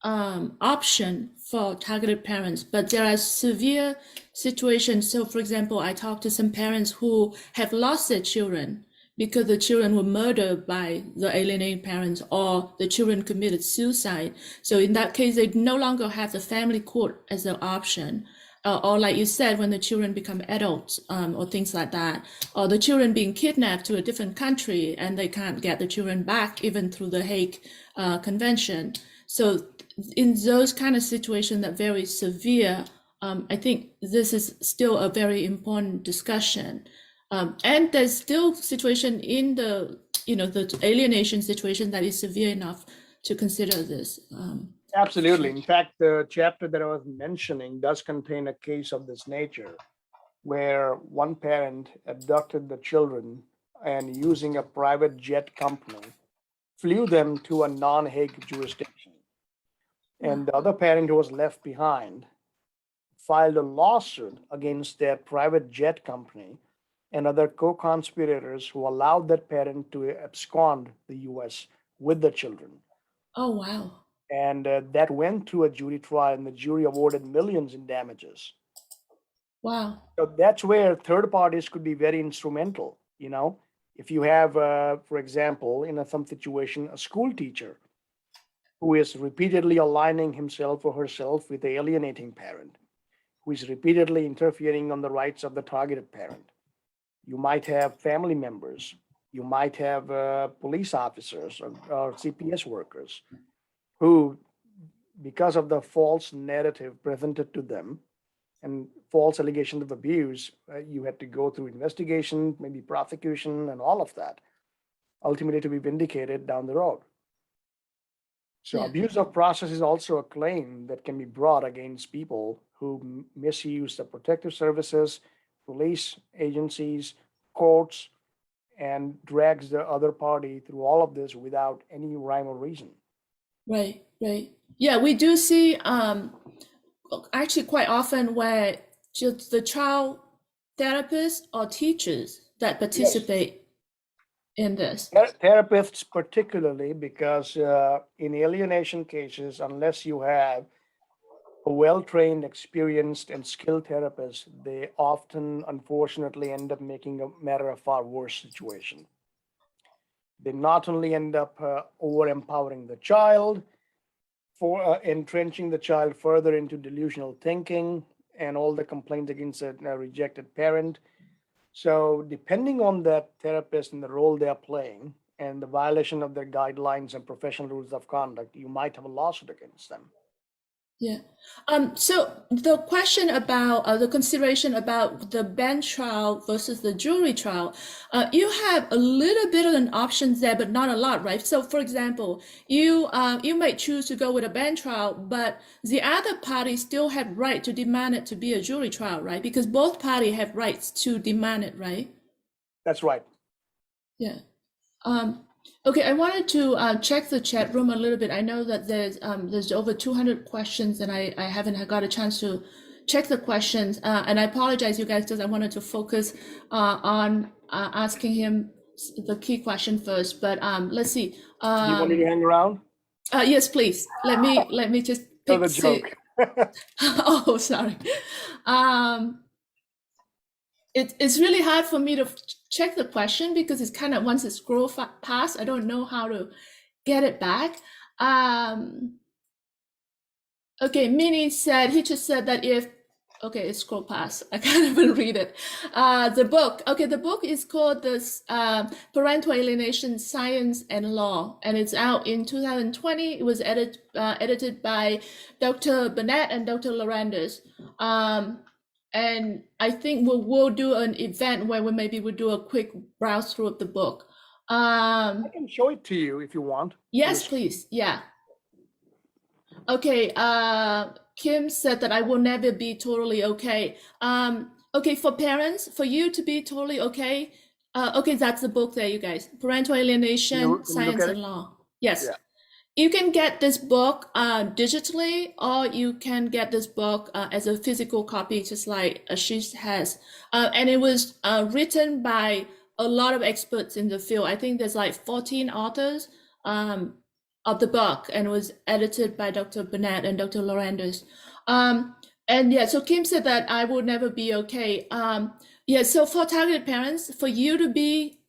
option for targeted parents, but there are severe situations. So for example, I talked to some parents who have lost their children because the children were murdered by the alienating parents, or the children committed suicide. So in that case, they no longer have the family court as an option. Or like you said, when the children become adults, or things like that, or the children being kidnapped to a different country and they can't get the children back even through the Hague Convention. So in those kind of situations that very severe, I think this is still a very important discussion. And there's still situation in the alienation situation that is severe enough to consider this. Absolutely. In fact, the chapter that I was mentioning does contain a case of this nature, where one parent abducted the children and, using a private jet company, flew them to a non-Hague jurisdiction. And the other parent who was left behind filed a lawsuit against their private jet company and other co-conspirators who allowed that parent to abscond the US with the children. Oh, wow. And that went through a jury trial, and the jury awarded millions in damages. Wow. So that's where third parties could be very instrumental. If you have, for example, in some situation, a school teacher who is repeatedly aligning himself or herself with the alienating parent, who is repeatedly interfering on the rights of the targeted parent. You might have family members. You might have police officers or CPS workers who, because of the false narrative presented to them and false allegations of abuse, you had to go through investigation, maybe prosecution, and all of that, ultimately to be vindicated down the road. So abuse of process is also a claim that can be brought against people who misuse the protective services, police agencies, courts, and drags the other party through all of this without any rhyme or reason. Right. Yeah, we do see actually quite often where just the child therapists or teachers that participate in this. Therapists particularly, because in alienation cases, unless you have a well-trained, experienced, and skilled therapist, they often, unfortunately, end up making a matter a far worse situation. They not only end up over-empowering the child, for entrenching the child further into delusional thinking and all the complaints against a rejected parent. So depending on that therapist and the role they are playing and the violation of their guidelines and professional rules of conduct, you might have a lawsuit against them. Yeah. So the question about the consideration about the bench trial versus the jury trial, you have a little bit of an options there, but not a lot, right? So, for example, you might choose to go with a bench trial, but the other party still have right to demand it to be a jury trial, right? Because both parties have rights to demand it, right? That's right. Yeah. Okay, I wanted to check the chat room a little bit. I know that there's over 200 questions, and I haven't got a chance to check the questions. And I apologize, you guys, because I wanted to focus on asking him the key question first. But let's see. Do you want me to hang around? Yes, please. Let me just No, pick. the joke. Oh, sorry. It's really hard for me to check the question because it's kind of once it scrolls past, I don't know how to get it back. Okay, Minnie said, he just said that if, okay, it scrolled past. I can't even read it. The book, okay, the book is called this Parental Alienation, Science and Law, and it's out in 2020. It was edited by Dr. Burnett and Dr. Laurenders. And I think we'll do an event where we'll do a quick browse through of the book. I can show it to you if you want. Yes, please. Yeah. Okay. Kim said that I will never be totally okay. Okay, for parents, for you to be totally okay. Okay, that's the book there, you guys. Parental Alienation, Science and Law. Yes. Yeah. You can get this book digitally, or you can get this book as a physical copy, just like Ashish has. And it was written by a lot of experts in the field. I think there's like 14 authors of the book, and it was edited by Dr. Burnett and Dr. Laurenders. And yeah, so Kim said that I will never be okay. Yeah, so for targeted parents, for you to be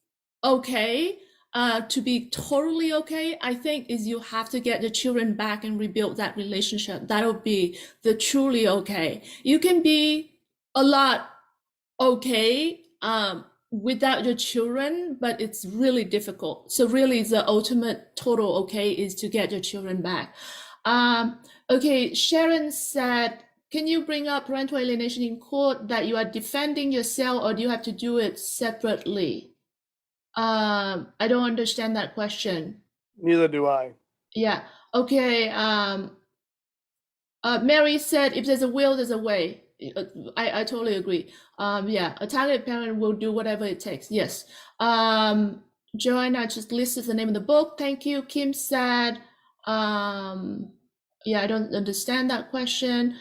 okay, to be totally okay, I think is you have to get the children back and rebuild that relationship. That'll be the truly okay. You can be a lot okay without your children, but it's really difficult. So really the ultimate total okay is to get your children back. Okay, Sharon said, can you bring up parental alienation in court that you are defending yourself, or do you have to do it separately? I don't understand that question. Neither do I. Yeah. Okay. Mary said, if there's a will, there's a way. I totally agree. Yeah, a targeted parent will do whatever it takes. Yes. Joanna just listed the name of the book. Thank you. Kim said, yeah, I don't understand that question.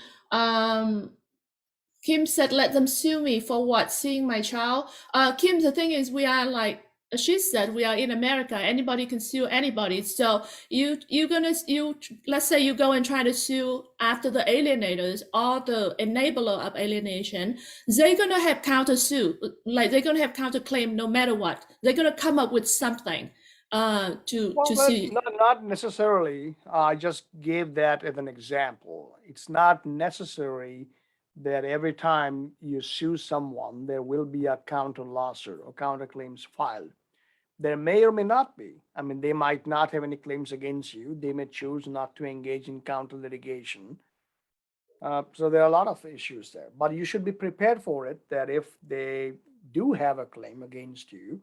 Kim said, let them sue me for what? Seeing my child? Kim, the thing is, we are like, she said, we are in America. Anybody can sue anybody. So let's say you go and try to sue after the alienators or the enabler of alienation, they're gonna have countersuit. Like they're gonna have counterclaim no matter what. They're gonna come up with something to sue. Not necessarily. I just gave that as an example. It's not necessary that every time you sue someone, there will be a counter lawsuit or counterclaims filed. There may or may not be. I mean, they might not have any claims against you. They may choose not to engage in counter litigation. So there are a lot of issues there. But you should be prepared for it, that if they do have a claim against you,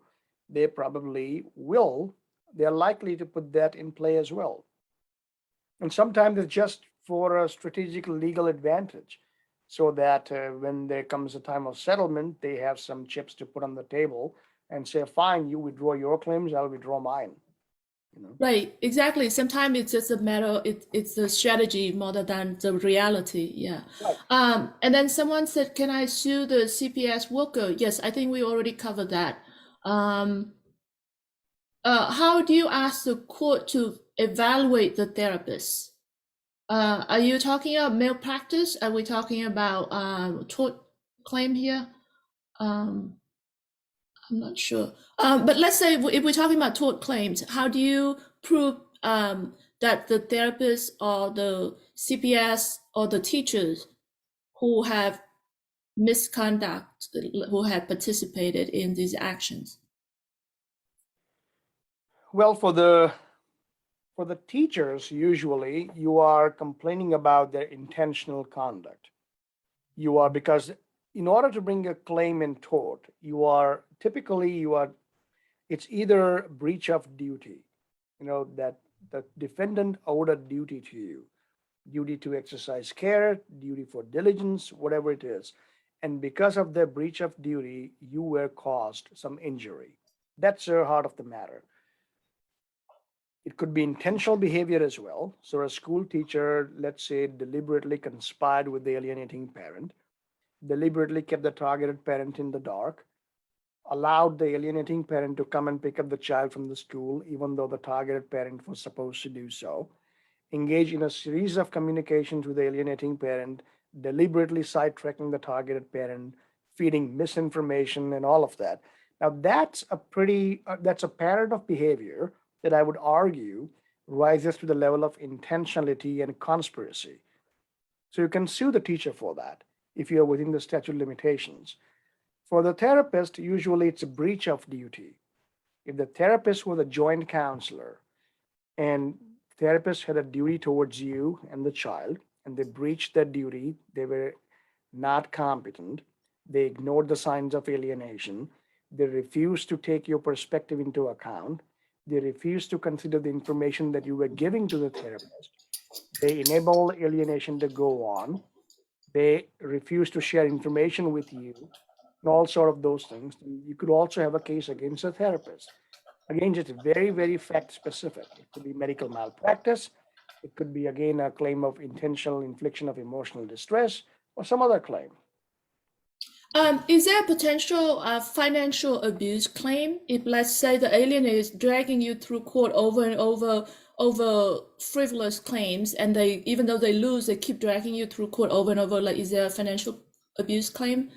they probably will. They're likely to put that in play as well. And sometimes it's just for a strategic legal advantage, so that when there comes a time of settlement, they have some chips to put on the table and say, fine, you withdraw your claims, I'll withdraw mine. Right, exactly. Sometimes it's just a matter, it's the strategy more than the reality. Yeah. Right. And then someone said, can I sue the CPS worker? Yes, I think we already covered that. How do you ask the court to evaluate the therapist? Are you talking about malpractice? Are we talking about tort claim here? I'm not sure. But let's say if we're talking about tort claims, how do you prove that the therapist or the CPS or the teachers who have misconduct, who have participated in these actions? Well, for the teachers, usually you are complaining about their intentional conduct. You are, because in order to bring a claim in tort, it's either breach of duty, that the defendant owed a duty to you, duty to exercise care, duty for diligence, whatever it is. And because of their breach of duty, you were caused some injury. That's the heart of the matter. It could be intentional behavior as well. So a school teacher, let's say, deliberately conspired with the alienating parent, deliberately kept the targeted parent in the dark, allowed the alienating parent to come and pick up the child from the school, even though the targeted parent was supposed to do so, engage in a series of communications with the alienating parent, deliberately sidetracking the targeted parent, feeding misinformation and all of that. Now that's a pattern of behavior that I would argue rises to the level of intentionality and conspiracy. So you can sue the teacher for that if you are within the statute of limitations. For the therapist, usually it's a breach of duty. If the therapist was a joint counselor and therapist had a duty towards you and the child, and they breached that duty, they were not competent, they ignored the signs of alienation, they refused to take your perspective into account, they refused to consider the information that you were giving to the therapist, they enabled alienation to go on, they refused to share information with you, and all sort of those things. You could also have a case against a therapist. Again, it's very, very fact specific. It could be medical malpractice. It could be, again, a claim of intentional infliction of emotional distress or some other claim. Is there a potential financial abuse claim if, let's say, the alien is dragging you through court over and over frivolous claims, and they, even though they lose, they keep dragging you through court over and over? Like, is there a financial abuse claim?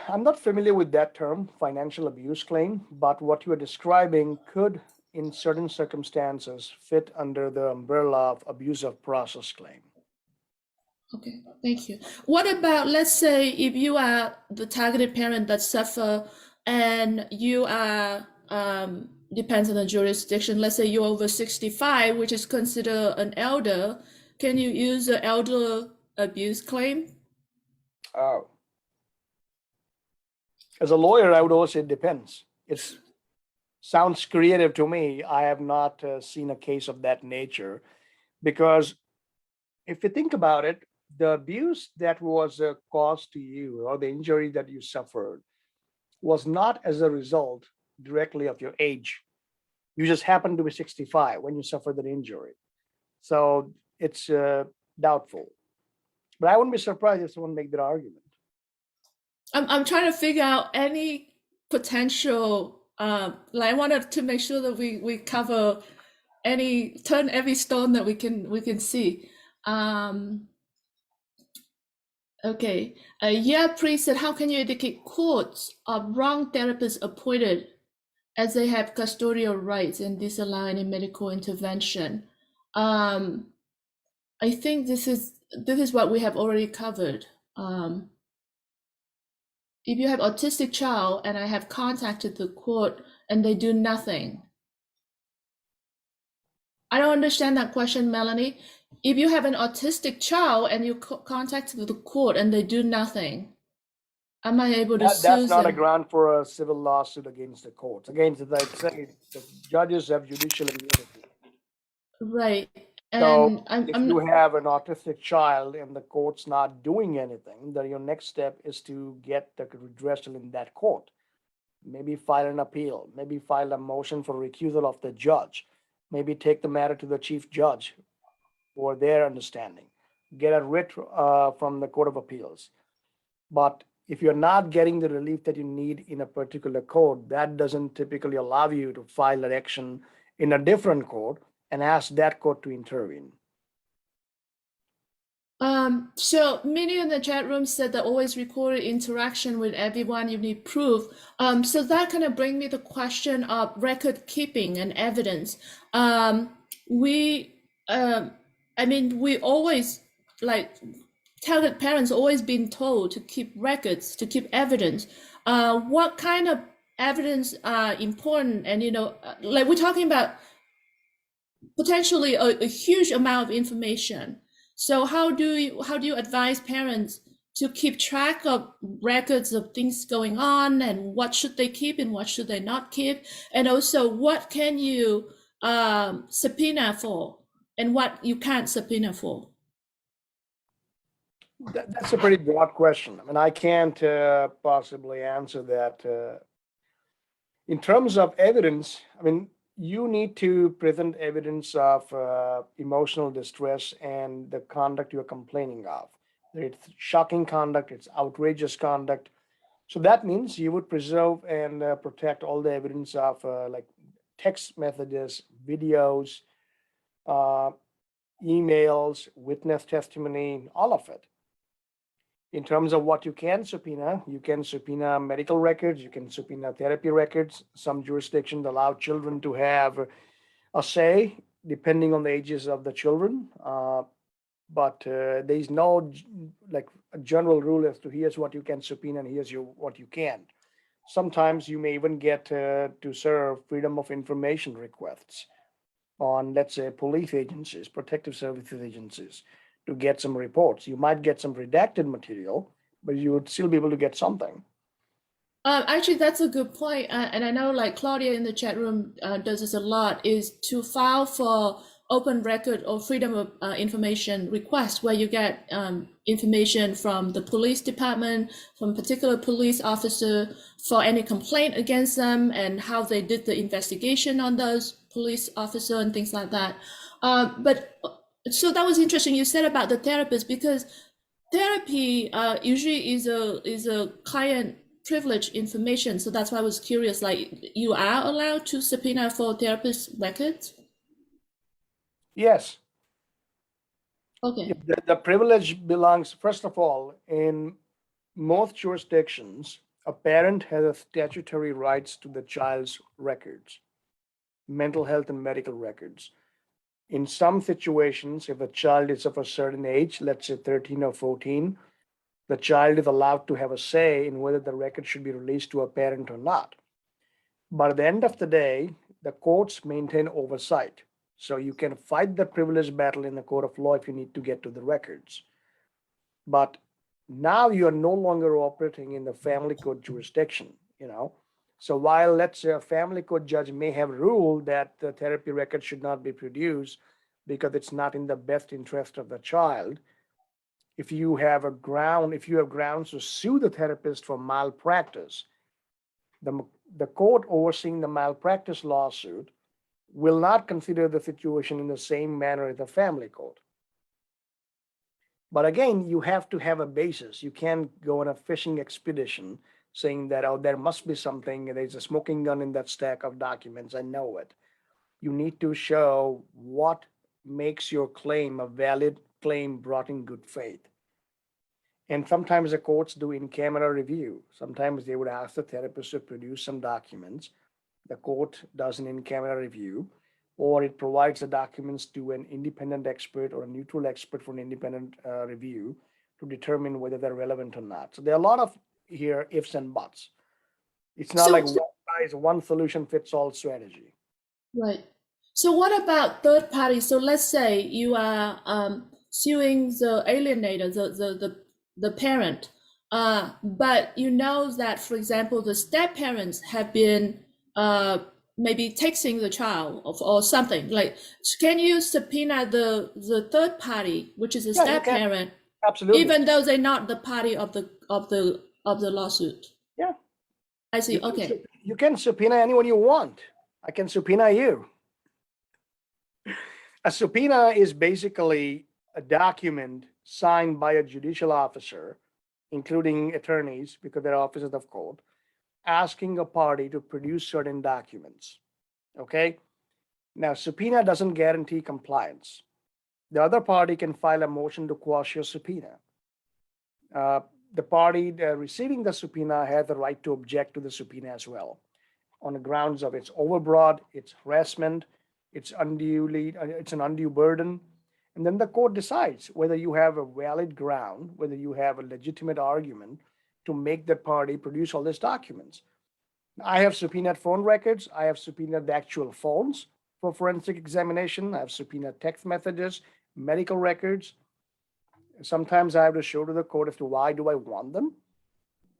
I'm not familiar with that term, financial abuse claim, but what you are describing could, in certain circumstances, fit under the umbrella of abuse of process claim. Okay, thank you. What about, let's say, if you are the targeted parent that suffer and you are, depends on the jurisdiction, let's say you're over 65, which is considered an elder, can you use the elder abuse claim? Oh. As a lawyer, I would always say it depends. It sounds creative to me. I have not seen a case of that nature, because if you think about it, the abuse that was caused to you or the injury that you suffered was not as a result directly of your age. You just happened to be 65 when you suffered that injury. So it's doubtful. But I wouldn't be surprised if someone make that argument. I'm trying to figure out any potential, like I wanted to make sure that we cover turn every stone that we can see. Okay. Yeah, priest said, how can you educate courts of wrong therapists appointed as they have custodial rights and disallow any medical intervention? I think this is what we have already covered. If you have autistic child and I have contacted the court and they do nothing. I don't understand that question, Melanie. If you have an autistic child and you contact the court and they do nothing, am I able to sue them? That's not a ground for a civil lawsuit against the courts. Again, as I say, the judges have judicial immunity. Right. So And if you have an autistic child and the court's not doing anything, then your next step is to get the redressal in that court. Maybe file an appeal, maybe file a motion for recusal of the judge, maybe take the matter to the chief judge for their understanding, get a writ from the Court of Appeals. But if you're not getting the relief that you need in a particular court, that doesn't typically allow you to file an action in a different court and ask that court to intervene. So many in the chat room said that always recorded interaction with everyone, you need proof. So that kind of bring me the question of record keeping and evidence. We always, like, target parents always been told to keep records, to keep evidence. What kind of evidence are important? And, like we're talking about potentially a huge amount of information. So how do you advise parents to keep track of records of things going on, and what should they keep and what should they not keep? And also, what can you subpoena for and what you can't subpoena for? That's a pretty broad question. I mean, I can't possibly answer that. In terms of evidence, I mean, you need to present evidence of emotional distress and the conduct you're complaining of. It's shocking conduct, it's outrageous conduct. So that means you would preserve and protect all the evidence of like text messages, videos, uh, emails, witness testimony, all of it. In terms of what you can subpoena medical records, you can subpoena therapy records. Some jurisdictions allow children to have a say depending on the ages of the children. But there is no like a general rule as to here's what you can subpoena and here's what you can't. Sometimes you may even get to serve freedom of information requests on, let's say, police agencies, protective services agencies, to get some reports. You might get some redacted material, but you would still be able to get something. Actually, that's a good point. And I know like Claudia in the chat room does this a lot, is to file for open record or freedom of information request, where you get information from the police department, from a particular police officer for any complaint against them and how they did the investigation on those police officer and things like that. But so that was interesting you said about the therapist, because therapy usually is a client privilege information. So that's why I was curious, like you are allowed to subpoena for therapist records? Yes. Okay. The privilege belongs, first of all, in most jurisdictions, a parent has a statutory rights to the child's records, mental health and medical records. In some situations, if a child is of a certain age, let's say 13 or 14, the child is allowed to have a say in whether the record should be released to a parent or not. But at the end of the day, the courts maintain oversight. So you can fight the privilege battle in the court of law if you need to get to the records. But now you are no longer operating in the family court jurisdiction, you know. So while, let's say, a family court judge may have ruled that the therapy record should not be produced because it's not in the best interest of the child, if you have grounds to sue the therapist for malpractice, the court overseeing the malpractice lawsuit will not consider the situation in the same manner as the family court. But again, you have to have a basis. You can't go on a fishing expedition saying that, oh, there must be something, there's a smoking gun in that stack of documents, I know it. You need to show what makes your claim a valid claim brought in good faith. And sometimes the courts do in-camera review. Sometimes they would ask the therapist to produce some documents. The court does an in-camera review, or it provides the documents to an independent expert or a neutral expert for an independent review to determine whether they're relevant or not. So there are a lot of here ifs and buts. It's not like one solution fits all strategy. Right. So what about third parties? So let's say you are suing the alienator, the parent, but you know that, for example, the step parents have been maybe texting the child or something. Like, can you subpoena the third party, which is a step parent, absolutely, even though they're not the party of the lawsuit? Yeah, I see. Okay. You can subpoena anyone you want. I can subpoena you. A subpoena is basically a document signed by a judicial officer, including attorneys, because they're officers of court, asking a party to produce certain documents. Okay? Now, subpoena doesn't guarantee compliance. The other party can file a motion to quash your subpoena. The party receiving the subpoena has the right to object to the subpoena as well, on the grounds of it's overbroad, it's harassment, it's an undue burden. And then the court decides whether you have a valid ground, whether you have a legitimate argument to make the party produce all these documents. I have subpoenaed phone records. I have subpoenaed the actual phones for forensic examination. I have subpoenaed text messages, medical records. Sometimes I have to show to the court as to why do I want them?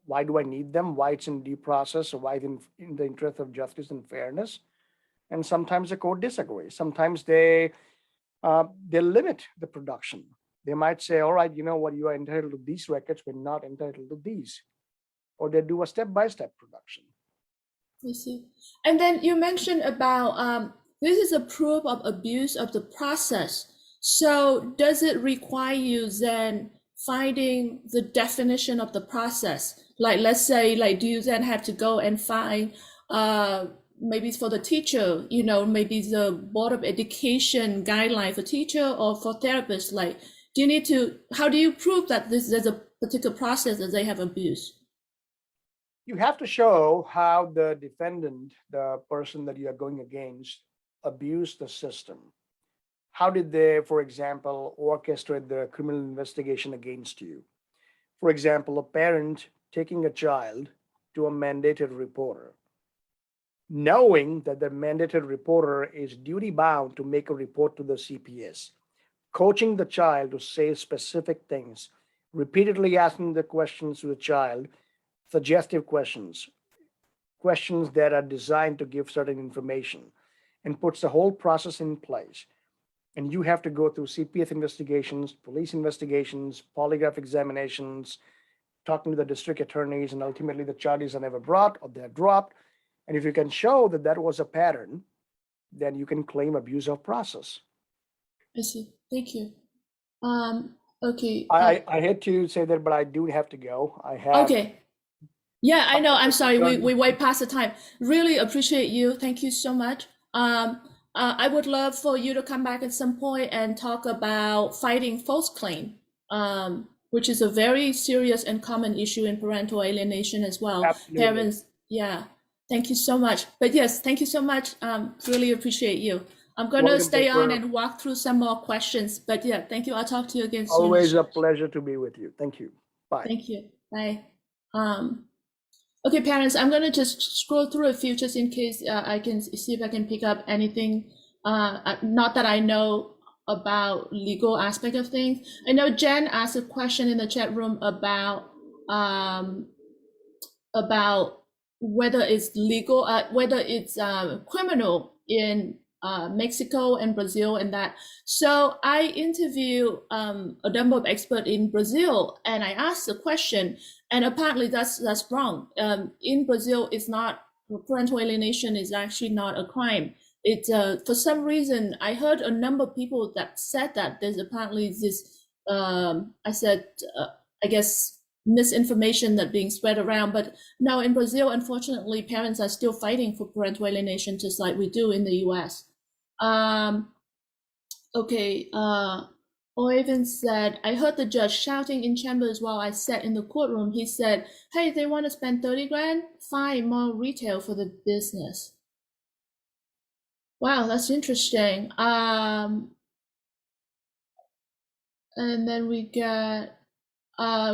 Why do I need them? Why it's in due process, or why it's in the interest of justice and fairness. And sometimes the court disagrees. Sometimes they limit the production. They might say, all right, you know what, you are entitled to these records, but not entitled to these. Or they do a step-by-step production. I see. And then you mentioned about this is a proof of abuse of the process. So does it require you then finding the definition of the process? Like, let's say, like, do you then have to go and find maybe it's for the teacher, you know, maybe the Board of Education guideline for teacher or for therapists? Like, do you need to, how do you prove that there's a particular process that they have abused? You have to show how the defendant, the person that you are going against, abused the system. How did they, for example, orchestrate the criminal investigation against you? For example, a parent taking a child to a mandated reporter, knowing that the mandated reporter is duty bound to make a report to the CPS, coaching the child to say specific things, repeatedly asking the questions to the child, suggestive questions, questions that are designed to give certain information, and puts the whole process in place. And you have to go through CPS investigations, police investigations, polygraph examinations, talking to the district attorneys, and ultimately the charges are never brought or they're dropped. And if you can show that that was a pattern, then you can claim abuse of process. I see. Thank you. Okay. I hate to say that, but I do have to go. I have. Okay. Yeah, I know. I'm sorry. We way past the time. Really appreciate you. Thank you so much. I would love for you to come back at some point and talk about fighting false claim, which is a very serious and common issue in parental alienation as well. Absolutely. Parents, yeah. Thank you so much. But yes, thank you so much. Really appreciate you. I'm going to stay on and walk through some more questions. But yeah, thank you. I'll talk to you again soon. Always a pleasure to be with you. Thank you. Bye. Thank you. Bye. Okay, parents, I'm going to just scroll through a few just in case I can see if I can pick up anything. Not that I know about legal aspect of things. I know Jen asked a question in the chat room about whether it's legal, whether it's criminal in Mexico and Brazil and that. So I interviewed a number of experts in Brazil, and I asked the question, and apparently that's wrong. In Brazil, it's not, parental alienation is actually not a crime. It for some reason I heard a number of people that said that there's apparently this I guess misinformation that being spread around. But now in Brazil, unfortunately, parents are still fighting for parental alienation, just like we do in the US. Okay, Oyvind said, I heard the judge shouting in chambers while I sat in the courtroom. He said, hey, they want to spend 30 grand? Fine, more retail for the business. Wow, that's interesting. And then we got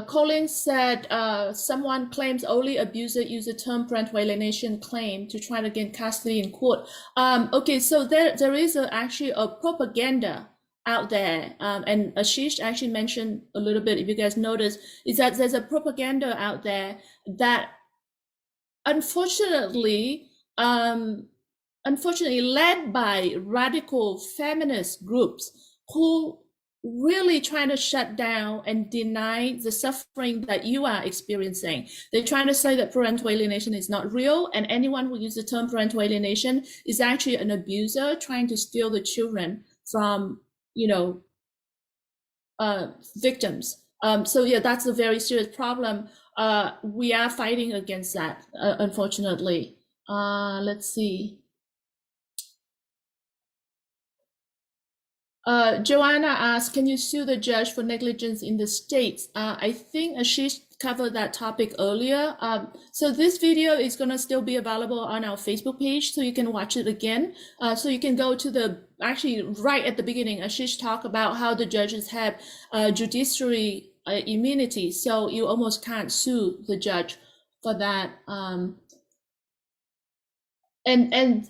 Colin said someone claims only abuser use the term parental alienation claim to try to gain custody in court. Okay, so there is actually a propaganda out there, and Ashish actually mentioned a little bit, if you guys notice, is that there's a propaganda out there that unfortunately led by radical feminist groups who really trying to shut down and deny the suffering that you are experiencing. They're trying to say that parental alienation is not real, and anyone who uses the term parental alienation is actually an abuser trying to steal the children from, victims. So yeah, that's a very serious problem. We are fighting against that, unfortunately. Let's see. Joanna asked, can you sue the judge for negligence in the States? I think Ashish covered that topic earlier. So this video is going to still be available on our Facebook page, so you can watch it again. So you can go to actually right at the beginning, Ashish talked about how the judges have judiciary immunity. So you almost can't sue the judge for that. And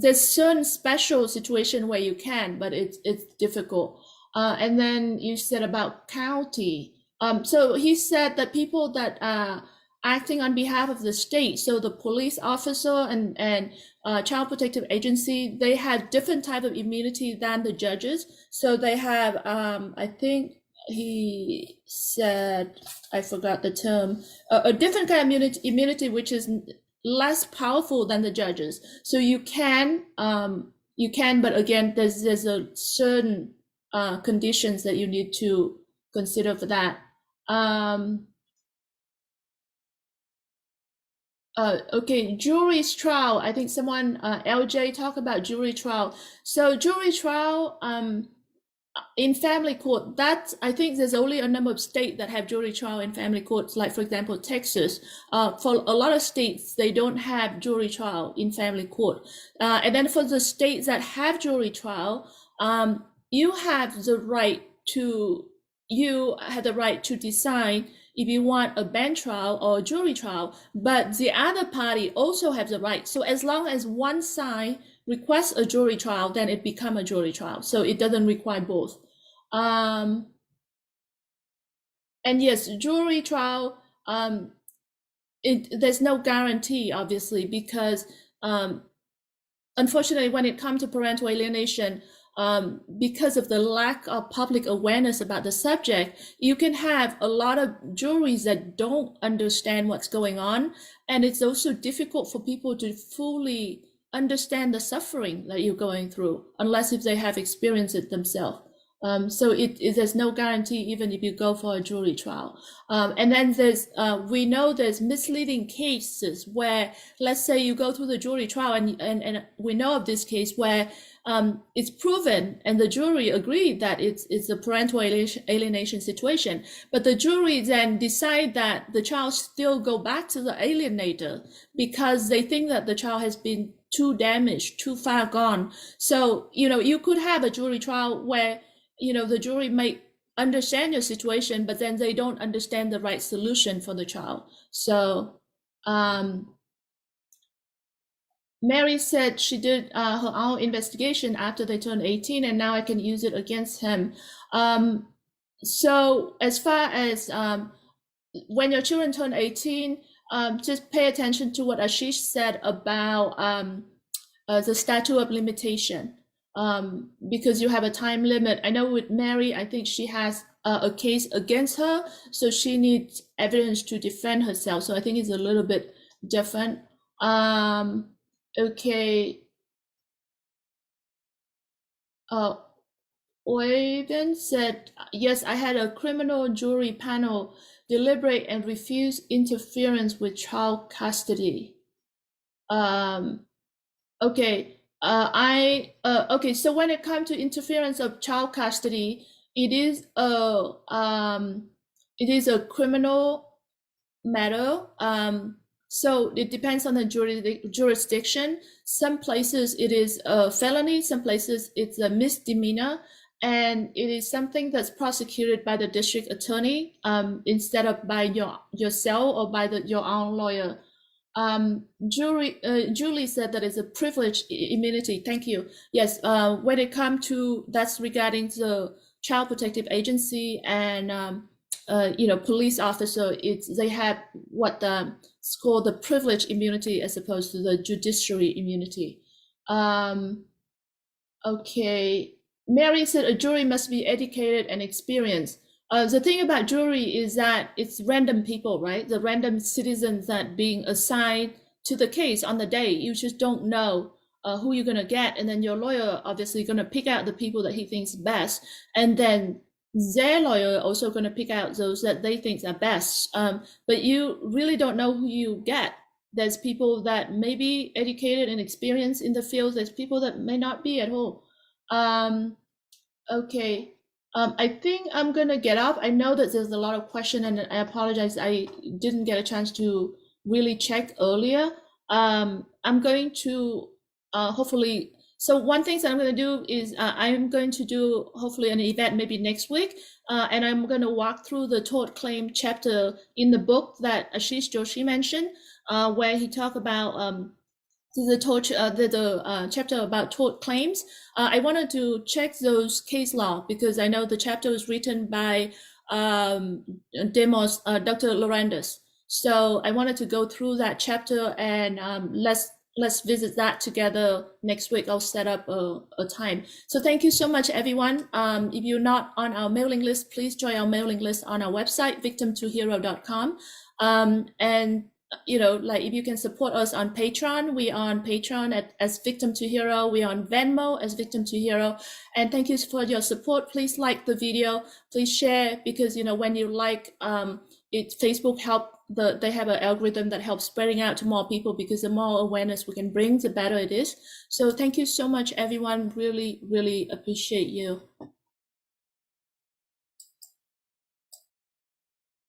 there's certain special situation where you can, but it's difficult. And then you said about county. So he said that people that are acting on behalf of the state, so the police officer and child protective agency, they have different type of immunity than the judges. So they have, I think he said, I forgot the term, a different kind of immunity, which is less powerful than the judges. So you can, but again, there's a certain conditions that you need to consider for that. Okay, jury's trial. I think someone, LJ, talk about jury trial. So jury trial, in family court, that I think there's only a number of states that have jury trial in family courts, like for example, Texas. For a lot of states, they don't have jury trial in family court. And then for the states that have jury trial, you have the right to decide if you want a bench trial or a jury trial, but the other party also have the right. So as long as one side requests a jury trial, then it becomes a jury trial. So it doesn't require both. And yes, jury trial, there's no guarantee, obviously, because unfortunately, when it comes to parental alienation, because of the lack of public awareness about the subject, you can have a lot of juries that don't understand what's going on. And it's also difficult for people to fully understand the suffering that you're going through, unless if they have experienced it themselves. So there's no guarantee even if you go for a jury trial. And then we know there's misleading cases where, let's say you go through the jury trial and we know of this case where it's proven and the jury agreed that it's a parental alienation situation, but the jury then decide that the child still go back to the alienator because they think that the child has been too damaged, too far gone. So, you could have a jury trial where, the jury may understand your situation, but then they don't understand the right solution for the child. So, Mary said she did her own investigation after they turned 18, and now I can use it against him. So as far as when your children turn 18, just pay attention to what Ashish said about the Statute of Limitation, because you have a time limit. I know with Mary, I think she has a case against her, so she needs evidence to defend herself. So I think it's a little bit different. Okay. Oyvind said, yes, I had a criminal jury panel deliberate and refuse interference with child custody. Okay. Okay. So when it comes to interference of child custody, it is a criminal matter. So it depends on the jurisdiction. Some places it is a felony, some places it's a misdemeanor, and it is something that's prosecuted by the district attorney instead of by yourself or by your own lawyer. Julie said that it's a privilege immunity. Thank you. Yes, when it comes to that's regarding the Child Protective Agency and police officer, they have what it's called the privilege immunity as opposed to the judiciary immunity. Okay, Mary said a jury must be educated and experienced. The thing about jury is that it's random people, right? The random citizens that being assigned to the case on the day. You just don't know who you're gonna get, and then your lawyer obviously gonna pick out the people that he thinks best, and then their lawyer also going to pick out those that they think are best. But you really don't know who you get. There's people that may be educated and experienced in the field. There's people that may not be at all. Okay. I think I'm going to get off. I know that there's a lot of questions, and I apologize. I didn't get a chance to really check earlier. I'm going to hopefully. So one thing that I'm going to do is I'm going to do hopefully an event maybe next week, and I'm going to walk through the tort claim chapter in the book that Ashish Joshi mentioned, where he talked about the chapter about tort claims. I wanted to check those case law because I know the chapter was written by Demos, Dr. Lorendas. So I wanted to go through that chapter and let's visit that together next week. I'll set up a time. So thank you so much, everyone. If you're not on our mailing list, please join our mailing list on our website, victim2hero.com. And like if you can support us on Patreon, we are on Patreon as Victim to Hero. We are on Venmo as Victim to Hero. And thank you for your support. Please like the video. Please share, because when you like, Facebook they have an algorithm that helps spreading out to more people, because the more awareness we can bring, the better it is. So thank you so much, everyone. Really, really appreciate you.